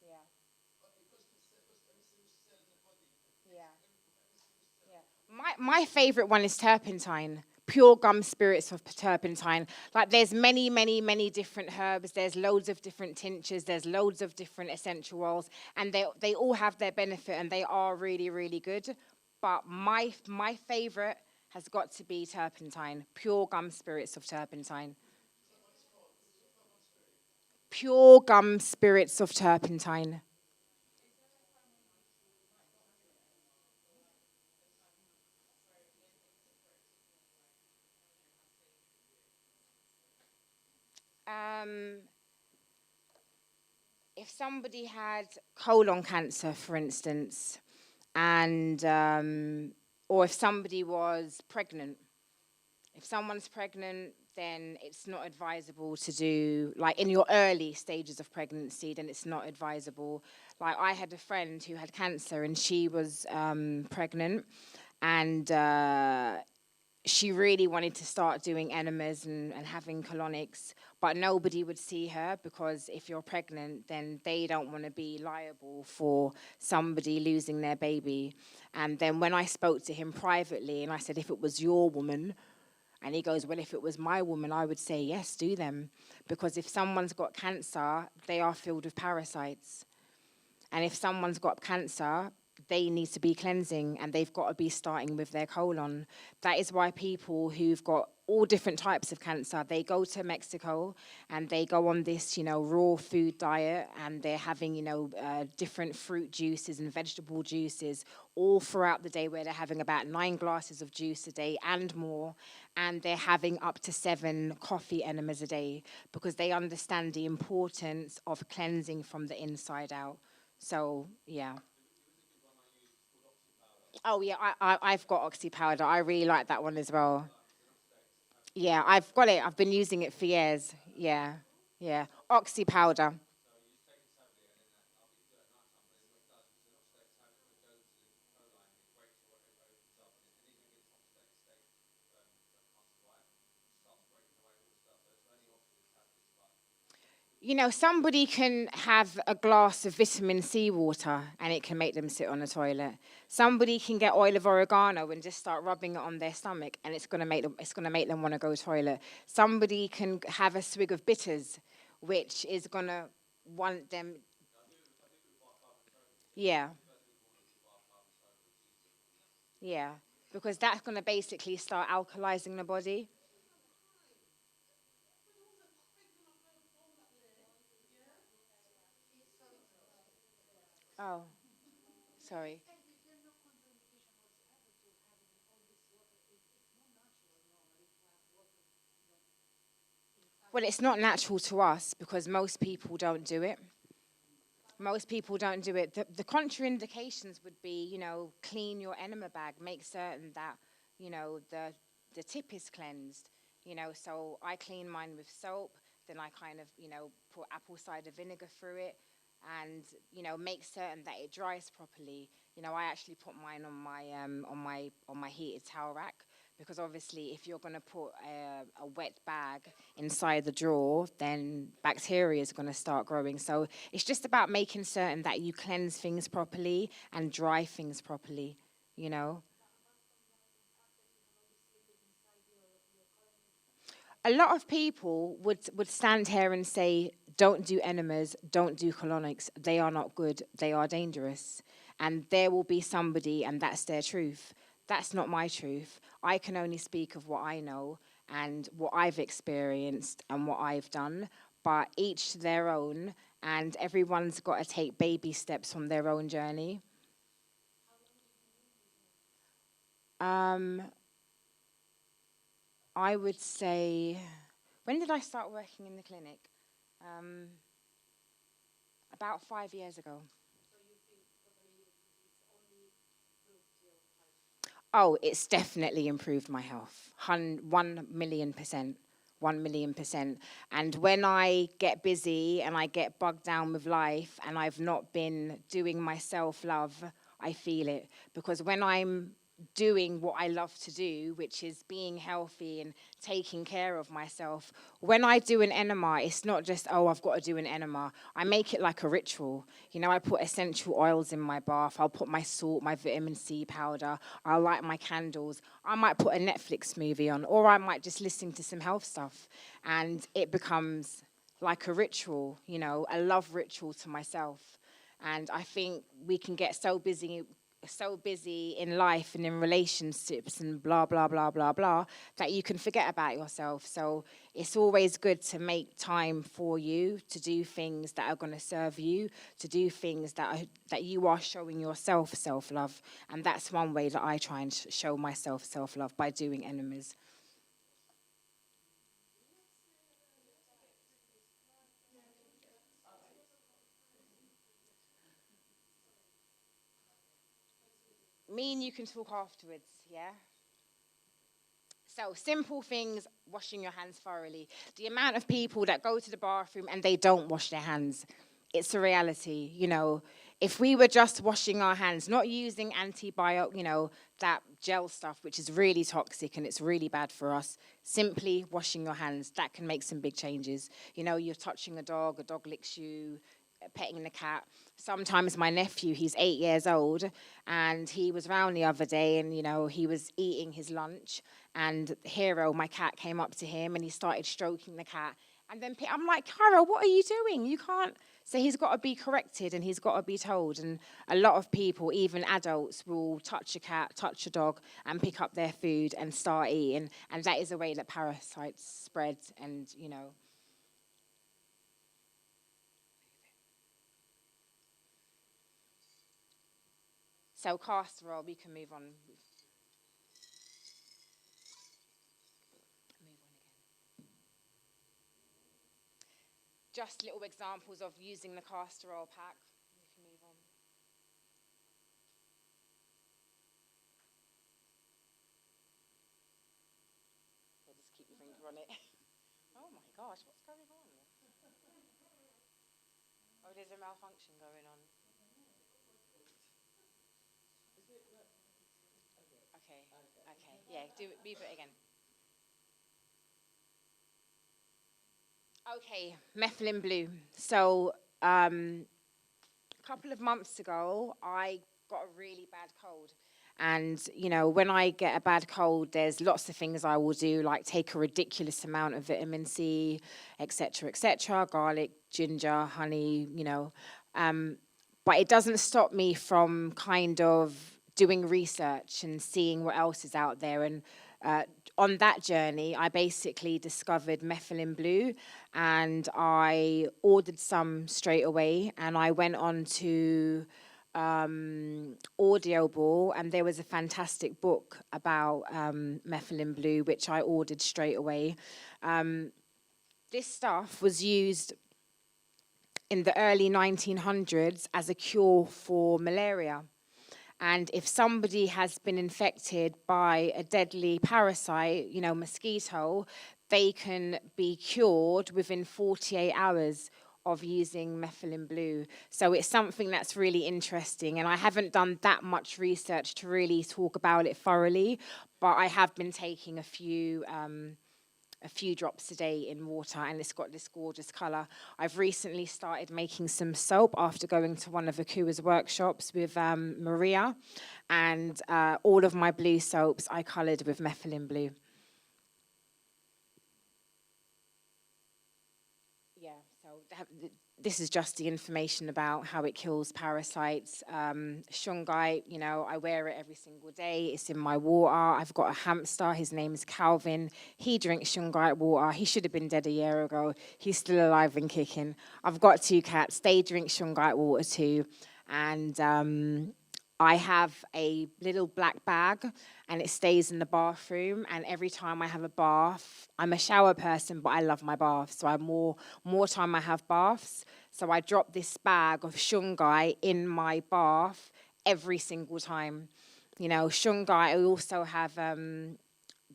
yeah, yeah. Yeah. My favorite one is turpentine. Pure gum spirits of turpentine. Like there's many, many, many different herbs. There's loads of different tinctures. There's loads of different essential oils, and they all have their benefit, and they are really, really good. But my favorite has got to be turpentine. Pure gum spirits of turpentine. Pure gum spirits of turpentine. Um, if somebody had colon cancer, for instance, and or if somebody was pregnant, if someone's pregnant, then it's not advisable to do, like in your early stages of pregnancy, then it's not advisable. Like I had a friend who had cancer and she was pregnant, and she really wanted to start doing enemas and having colonics, but nobody would see her because if you're pregnant, then they don't want to be liable for somebody losing their baby. And then when I spoke to him privately and I said, if it was your woman, and he goes, well, if it was my woman, I would say, yes, do them. Because if someone's got cancer, they are filled with parasites. And if someone's got cancer, they need to be cleansing and they've got to be starting with their colon. That is why people who've got all different types of cancer, they go to Mexico and they go on this, raw food diet, and they're having, different fruit juices and vegetable juices all throughout the day, where they're having about 9 glasses of juice a day and more, and they're having up to 7 coffee enemas a day because they understand the importance of cleansing from the inside out. So, yeah. Oh, yeah, I've got Oxy powder. I really like that one as well. Yeah, I've got it. I've been using it for years. Yeah, yeah. Oxy powder. Somebody can have a glass of vitamin C water and it can make them sit on the toilet. Somebody can get oil of oregano and just start rubbing it on their stomach, and it's gonna make them want to go to the toilet. Somebody can have a swig of bitters, which is gonna want them. Yeah, yeah, because that's gonna basically start alkalizing the body. Oh, sorry. Well, it's not natural to us because most people don't do it. Most people don't do it. The contraindications would be, clean your enema bag, make certain that, the tip is cleansed. So I clean mine with soap, then I kind of, put apple cider vinegar through it, and make certain that it dries properly. I actually put mine on my heated towel rack, because obviously if you're going to put a wet bag inside the drawer, then bacteria is going to start growing. So it's just about making certain that you cleanse things properly and dry things properly, you know. A lot of people would stand here and say, don't do enemas, don't do colonics. They are not good. They are dangerous. And there will be somebody, and that's their truth. That's not my truth. I can only speak of what I know and what I've experienced and what I've done, but each to their own, and everyone's got to take baby steps from their own journey. Um, I would say, when did I start working in the clinic? Um, about 5 years ago. Oh, it's definitely improved my health. 1 million%. 1 million%. And when I get busy and I get bogged down with life and I've not been doing my self love, I feel it. Because when I'm doing what I love to do, which is being healthy and taking care of myself. When I do an enema, it's not just, oh, I've got to do an enema. I make it like a ritual. You know, I put essential oils in my bath. I'll put my salt, my vitamin C powder. I'll light my candles. I might put a Netflix movie on, or I might just listen to some health stuff. And it becomes like a ritual, you know, a love ritual to myself. And I think we can get so busy in life and in relationships and blah, blah, blah, blah, blah, that you can forget about yourself. So it's always good to make time for you, to do things that are going to serve you, to do things that you are showing yourself self-love. And that's one way that I try and show myself self-love, by doing enemas. Me and you can talk afterwards, yeah? So simple things, washing your hands thoroughly. The amount of people that go to the bathroom and they don't wash their hands, it's a reality, you know. If we were just washing our hands, not using antibiotic, you know, that gel stuff, which is really toxic and it's really bad for us, simply washing your hands, that can make some big changes. You know, you're touching a dog licks you, petting the cat. Sometimes my nephew, he's 8 years old, and he was around the other day, and, you know, he was eating his lunch, and Hero, my cat, came up to him and he started stroking the cat. And then I'm like, Hero, what are you doing? You can't. So he's got to be corrected and he's got to be told. And a lot of people, even adults, will touch a cat, touch a dog, and pick up their food and start eating. And that is a way that parasites spread. And, you know. So castor oil, we can move on. Just little examples of using the castor oil pack. We can move on. We'll just keep your finger on it. Oh my gosh, what's going on? Oh, there's a malfunction going on. Okay, okay, yeah, move it again. Okay, methylene blue. So, a couple of months ago, I got a really bad cold. And, you know, when I get a bad cold, there's lots of things I will do, like take a ridiculous amount of vitamin C, etc., garlic, ginger, honey, you know. But it doesn't stop me from kind of doing research and seeing what else is out there. And on that journey, I basically discovered methylene blue, and I ordered some straight away. And I went on to Audible, and there was a fantastic book about methylene blue, which I ordered straight away. This stuff was used in the early 1900s as a cure for malaria. And if somebody has been infected by a deadly parasite, you know, mosquito, they can be cured within 48 hours of using methylene blue. So it's something that's really interesting. And I haven't done that much research to really talk about it thoroughly, but I have been taking a few drops a day in water, and it's got this gorgeous color. I've recently started making some soap after going to one of Akua's workshops with Maria, and all of my blue soaps I colored with methylene blue. Yeah, so this is just the information about how it kills parasites. Shungite, you know, I wear it every single day. It's in my water. I've got a hamster. His name is Calvin. He drinks shungite water. He should have been dead a year ago. He's still alive and kicking. I've got 2 cats. They drink shungite water too. And I have a little black bag, and it stays in the bathroom. And every time I have a bath, I'm a shower person, but I love my baths. So more time I have baths. So I drop this bag of shungite in my bath every single time. You know, shungite, I also have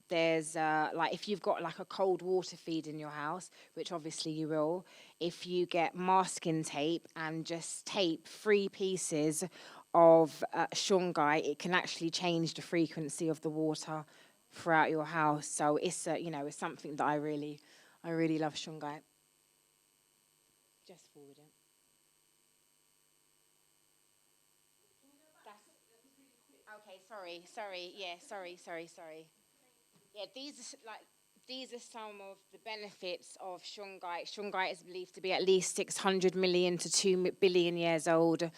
there's like, if you've got like a cold water feed in your house, which obviously you will, if you get masking tape and just tape 3 pieces of shungite, it can actually change the frequency of the water throughout your house. So it's it's something that I really love shungite. Just forward it. Okay, sorry. Yeah, these are some of the benefits of shungite. Shungite is believed to be at least 600 million to 2 billion years old.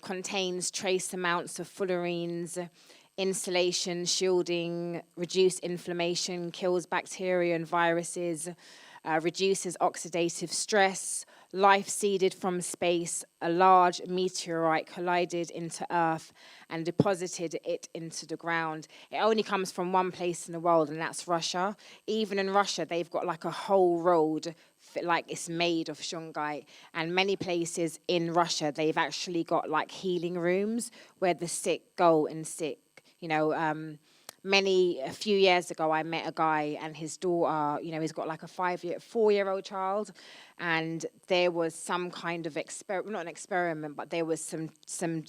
Contains trace amounts of fullerenes, insulation, shielding, reduce inflammation, kills bacteria and viruses, reduces oxidative stress. Life seeded from space, a large meteorite collided into Earth and deposited it into the ground. It only comes from one place in the world, and that's Russia. Even in Russia, they've got like a whole road, like it's made of shungite. And many places in Russia, they've actually got like healing rooms where the sick go and sick. A few years ago, I met a guy and his daughter, he's got like a 4-year-old child, and there was some kind of not an experiment, but there was some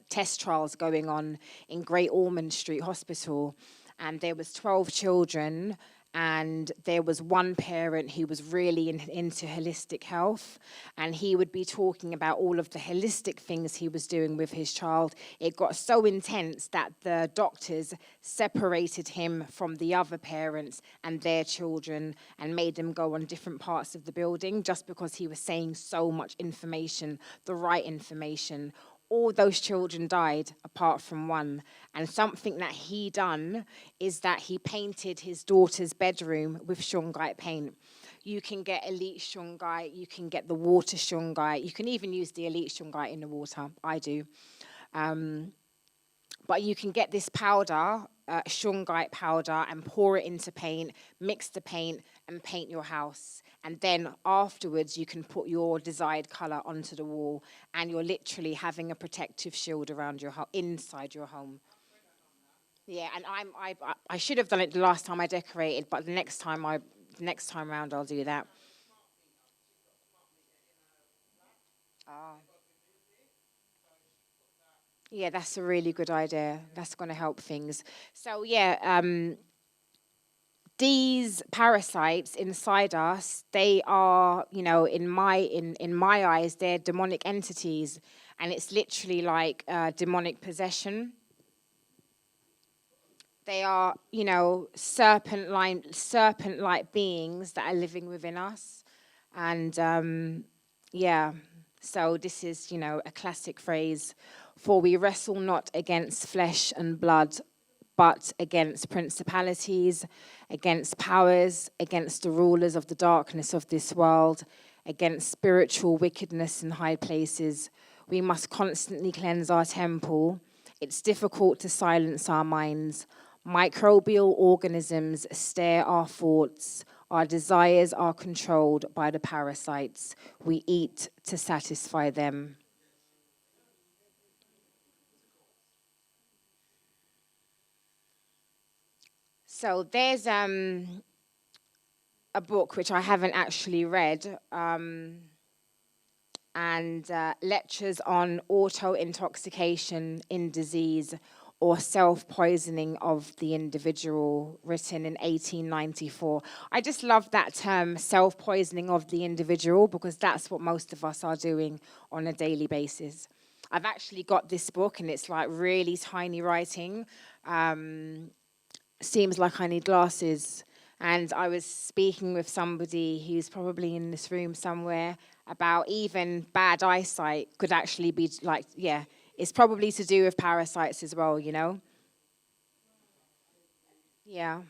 test trials going on in Great Ormond Street Hospital, and there was 12 children, and there was one parent who was really into holistic health, and he would be talking about all of the holistic things he was doing with his child. It got so intense that the doctors separated him from the other parents and their children and made them go on different parts of the building just because he was saying so much information, the right information. All those children died apart from one. And something that he done is that he painted his daughter's bedroom with shungite paint. You can get elite shungite, you can get the water shungite, you can even use the elite shungite in the water. I do. But you can get this powder, shungite powder, and pour it into paint, mix the paint, and paint your house. And then afterwards, you can put your desired color onto the wall, and you're literally having a protective shield around your inside your home. Yeah, and I should have done it the last time I decorated, but the next time round, I'll do that. Oh. Yeah, that's a really good idea. That's going to help things. So yeah, these parasites inside us, they are, in my eyes, they're demonic entities, and it's literally like demonic possession. They are, serpent-like beings that are living within us, and yeah. So this is, a classic phrase: "For we wrestle not against flesh and blood, but against principalities, against powers, against the rulers of the darkness of this world, against spiritual wickedness in high places. We must constantly cleanse our temple. It's difficult to silence our minds. Microbial organisms stare our thoughts. Our desires are controlled by the parasites. We eat to satisfy them." So there's a book which I haven't actually read, and lectures on auto-intoxication in disease or self-poisoning of the individual, written in 1894. I just love that term, self-poisoning of the individual, because that's what most of us are doing on a daily basis. I've actually got this book, and it's like really tiny writing. Seems like I need glasses. And I was speaking with somebody who's probably in this room somewhere about even bad eyesight could actually be like, yeah, it's probably to do with parasites as well, Yeah.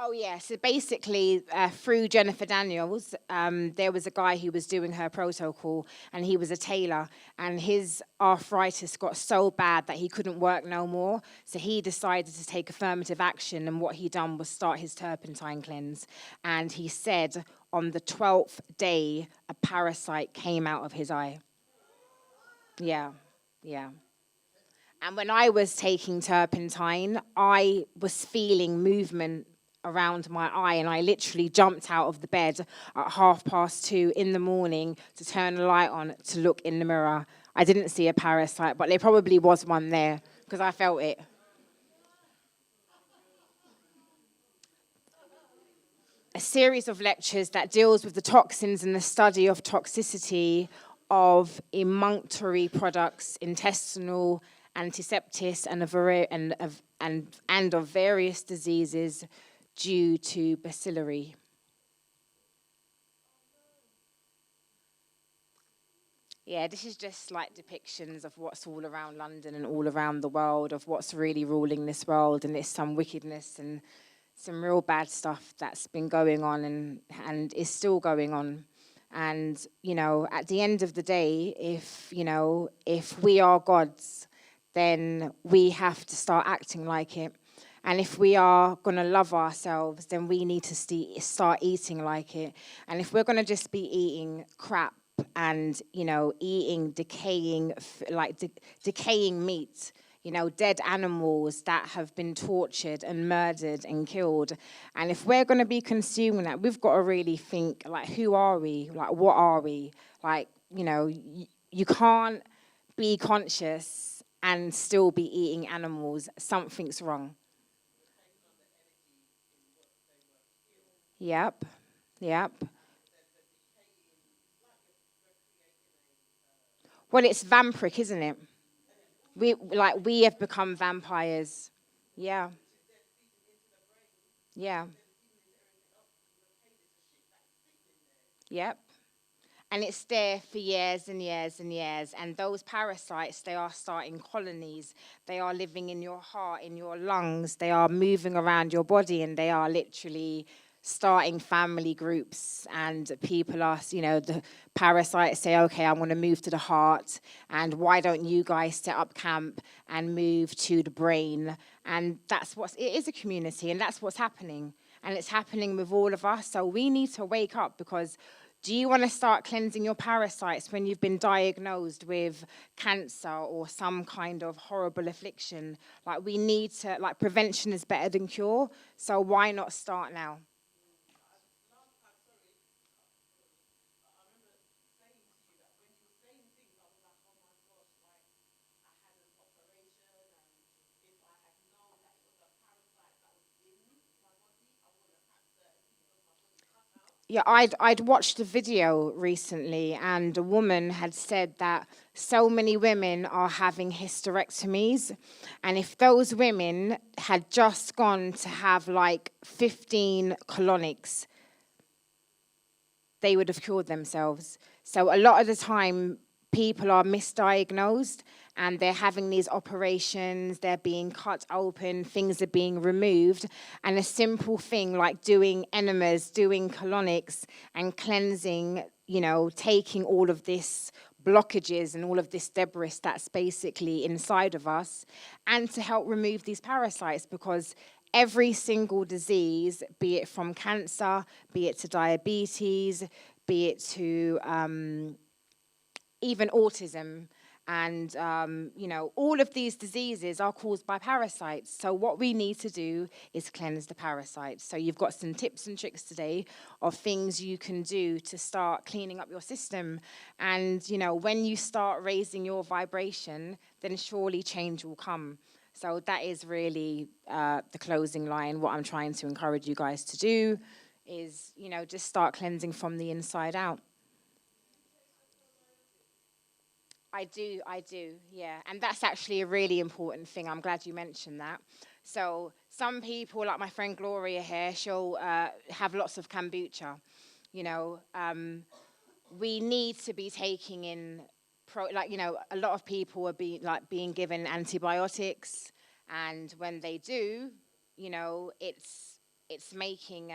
Oh, yeah. So basically, through Jennifer Daniels, there was a guy who was doing her protocol, and he was a tailor, and his arthritis got so bad that he couldn't work no more. So he decided to take affirmative action, and what he done was start his turpentine cleanse. And he said on the 12th day, a parasite came out of his eye. Yeah, yeah. And when I was taking turpentine, I was feeling movement around my eye, and I literally jumped out of the bed at 2:30 in the morning to turn the light on to look in the mirror. I didn't see a parasite, but there probably was one there because I felt it. A series of lectures that deals with the toxins and the study of toxicity of emunctory products, intestinal antiseptics, and of various diseases due to bacillary. Yeah, this is just like depictions of what's all around London and all around the world, of what's really ruling this world, and there's some wickedness and some real bad stuff that's been going on and is still going on. And, you know, at the end of the day, if we are gods, then we have to start acting like it. And if we are going to love ourselves, then we need to start eating like it. And if we're going to just be eating crap and, you know, eating decaying meat, you know, dead animals that have been tortured and murdered and killed. And if we're going to be consuming that, we've got to really think, like, who are we? Like, what are we? Like, you know, you can't be conscious and still be eating animals. Something's wrong. Yep, yep. Well, it's vampiric, isn't it? We have become vampires. Yeah, yeah, yep. And it's there for years and years and years. And those parasites, they are starting colonies. They are living in your heart, in your lungs. They are moving around your body, and they are literally starting family groups. And people are, you know, the parasites say, okay, I want to move to the heart. And why don't you guys set up camp and move to the brain? And it is a community, and that's what's happening. And it's happening with all of us. So we need to wake up, because do you want to start cleansing your parasites when you've been diagnosed with cancer or some kind of horrible affliction? Like, we need to, like, prevention is better than cure. So why not start now? Yeah, I'd watched a video recently, and a woman had said that so many women are having hysterectomies, and if those women had just gone to have like 15 colonics, they would have cured themselves. So a lot of the time, people are misdiagnosed and they're having these operations, they're being cut open, things are being removed. And a simple thing like doing enemas, doing colonics, and cleansing, you know, taking all of this blockages and all of this debris that's basically inside of us, and to help remove these parasites, because every single disease, be it from cancer, be it to diabetes, be it to even autism, and you know, all of these diseases are caused by parasites. So what we need to do is cleanse the parasites. So you've got some tips and tricks today of things you can do to start cleaning up your system. And you know, when you start raising your vibration, then surely change will come. So that is really the closing line. What I'm trying to encourage you guys to do is, you know, just start cleansing from the inside out. I do, yeah. And that's actually a really important thing. I'm glad you mentioned that. So some people, like my friend Gloria here, she'll have lots of kombucha. You know, we need to be taking in, like, you know, a lot of people are being given antibiotics, and when they do, you know, it's making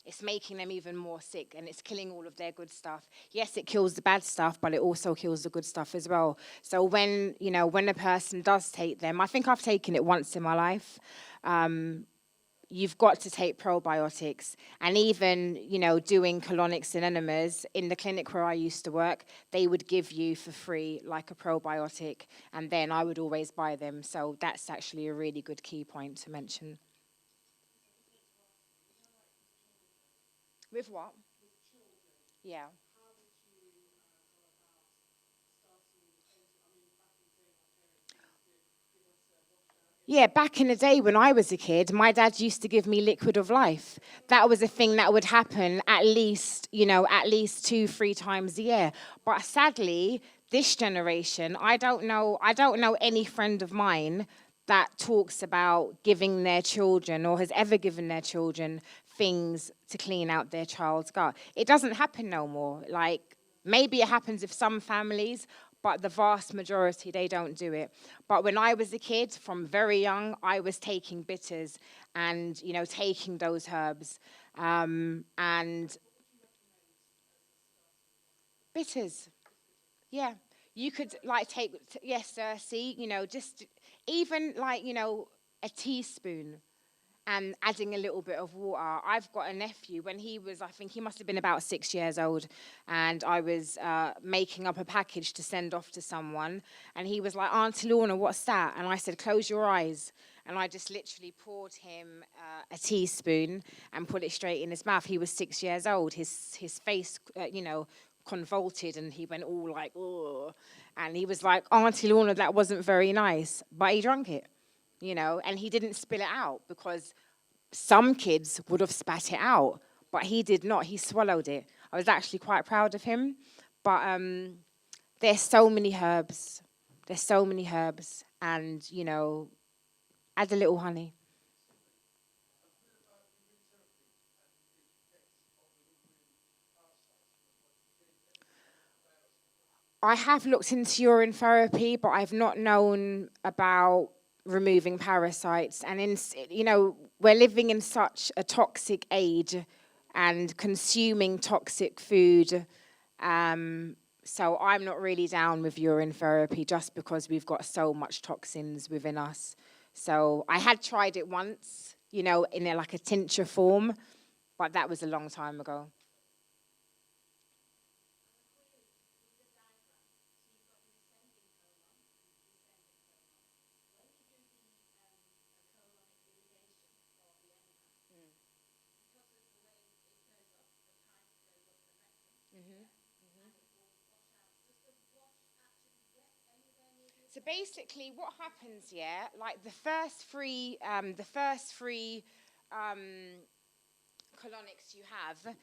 it's making them even more sick, and it's killing all of their good stuff. Yes, it kills the bad stuff, but it also kills the good stuff as well. So when, you know, when a person does take them, I think I've taken it once in my life, you've got to take probiotics. And even, you know, doing colonics and enemas, in the clinic where I used to work, they would give you for free like a probiotic, and then I would always buy them. So that's actually a really good key point to mention. With what? Yeah. Yeah, back in the day when I was a kid, my dad used to give me liquid of life. That was a thing that would happen at least, at least 2, 3 times a year. But sadly, this generation, I don't know any friend of mine that talks about giving their children or has ever given their children things to clean out their child's gut. It doesn't happen no more. Like, maybe it happens with some families, but the vast majority, they don't do it. But when I was a kid, from very young, I was taking bitters and, taking those herbs. And bitters, yeah. You could, like, take, yes, see, just even, like, a teaspoon and adding a little bit of water. I've got a nephew. When he was, I think he must have been about 6 years old, and I was making up a package to send off to someone, and he was like, "Auntie Lorna, what's that?" And I said, "Close your eyes." And I just literally poured him a teaspoon and put it straight in his mouth. He was 6 years old. His face, convoluted, and he went all like, "Oh," and he was like, "Auntie Lorna, that wasn't very nice," but he drank it. And he didn't spill it out because some kids would have spat it out, but he did not. He swallowed it. I was actually quite proud of him. But there's so many herbs. There's so many herbs, and add a little honey. I have looked into urine therapy, but I've not known about removing parasites. And we're living in such a toxic age and consuming toxic food. So I'm not really down with urine therapy just because we've got so much toxins within us. So I had tried it once, in like a tincture form, but that was a long time ago. So basically, what happens, yeah, like the first three um, colonics you have,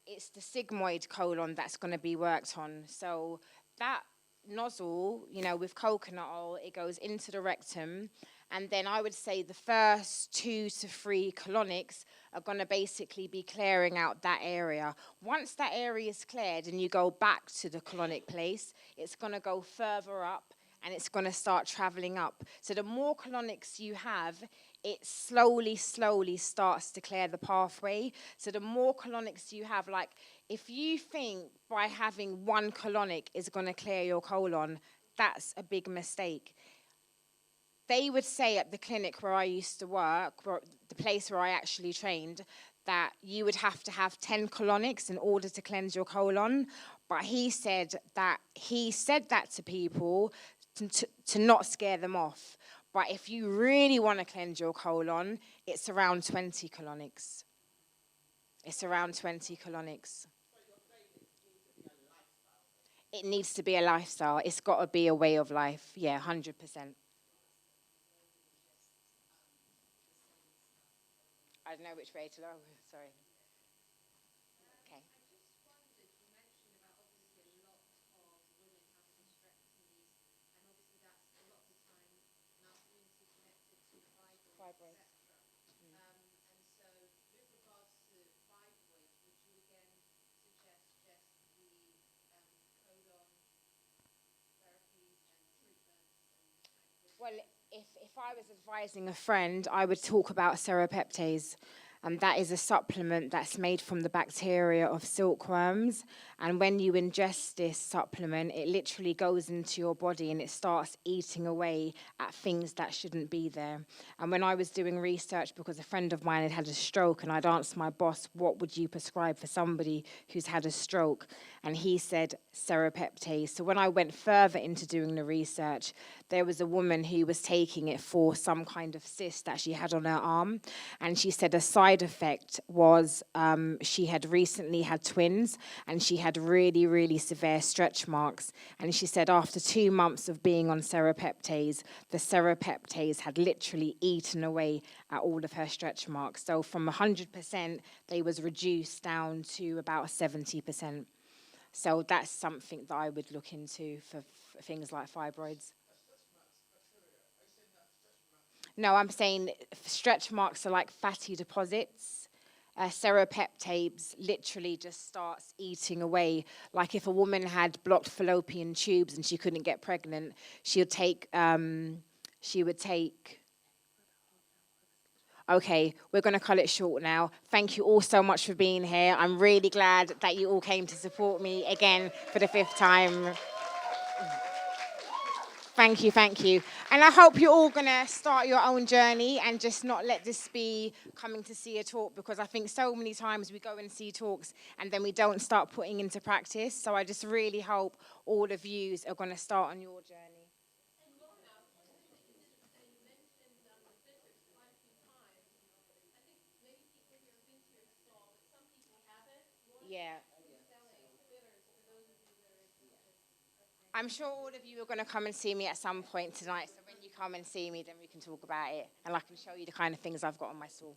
it's the sigmoid colon that's going to be worked on. So that nozzle, with coconut oil, it goes into the rectum, and then I would say the first 2 to 3 colonics are going to basically be clearing out that area. Once that area is cleared and you go back to the colonic place, it's going to go further up and it's going to start traveling up. So the more colonics you have, it slowly, slowly starts to clear the pathway. So the more colonics you have, like if you think by having one colonic is going to clear your colon, that's a big mistake. They would say at the clinic where I used to work, the place where I actually trained, that you would have to have 10 colonics in order to cleanse your colon. But he said that to people to not scare them off. But if you really want to cleanse your colon, it's around 20 colonics. It's around 20 colonics. It needs to be a lifestyle. It's got to be a way of life. Yeah, 100%. I don't know which way to go. Sorry. Okay. Fibroids. Well, if I was advising a friend, I would talk about serapeptase. And that is a supplement that's made from the bacteria of silkworms. And when you ingest this supplement, it literally goes into your body and it starts eating away at things that shouldn't be there. And when I was doing research, because a friend of mine had had a stroke, and I'd asked my boss, what would you prescribe for somebody who's had a stroke? And he said serapeptase. So when I went further into doing the research, there was a woman who was taking it for some kind of cyst that she had on her arm. And she said a side side effect was she had recently had twins and she had really, really severe stretch marks. And she said after 2 months of being on serapeptase, the serapeptase had literally eaten away at all of her stretch marks. So from 100%, they was reduced down to about 70%. So that's something that I would look into for things like fibroids. No, I'm saying stretch marks are like fatty deposits. Serapeptase literally just starts eating away. Like if a woman had blocked fallopian tubes and she couldn't get pregnant, she would take. Okay, we're going to cut it short now. Thank you all so much for being here. I'm really glad that you all came to support me again for the 5th time. Thank you, thank you. And I hope you're all going to start your own journey and just not let this be coming to see a talk, because I think so many times we go and see talks and then we don't start putting into practice. So I just really hope all of you are going to start on your journey. Yeah. I'm sure all of you are going to come and see me at some point tonight. So when you come and see me, then we can talk about it and I can show you the kind of things I've got on my stall.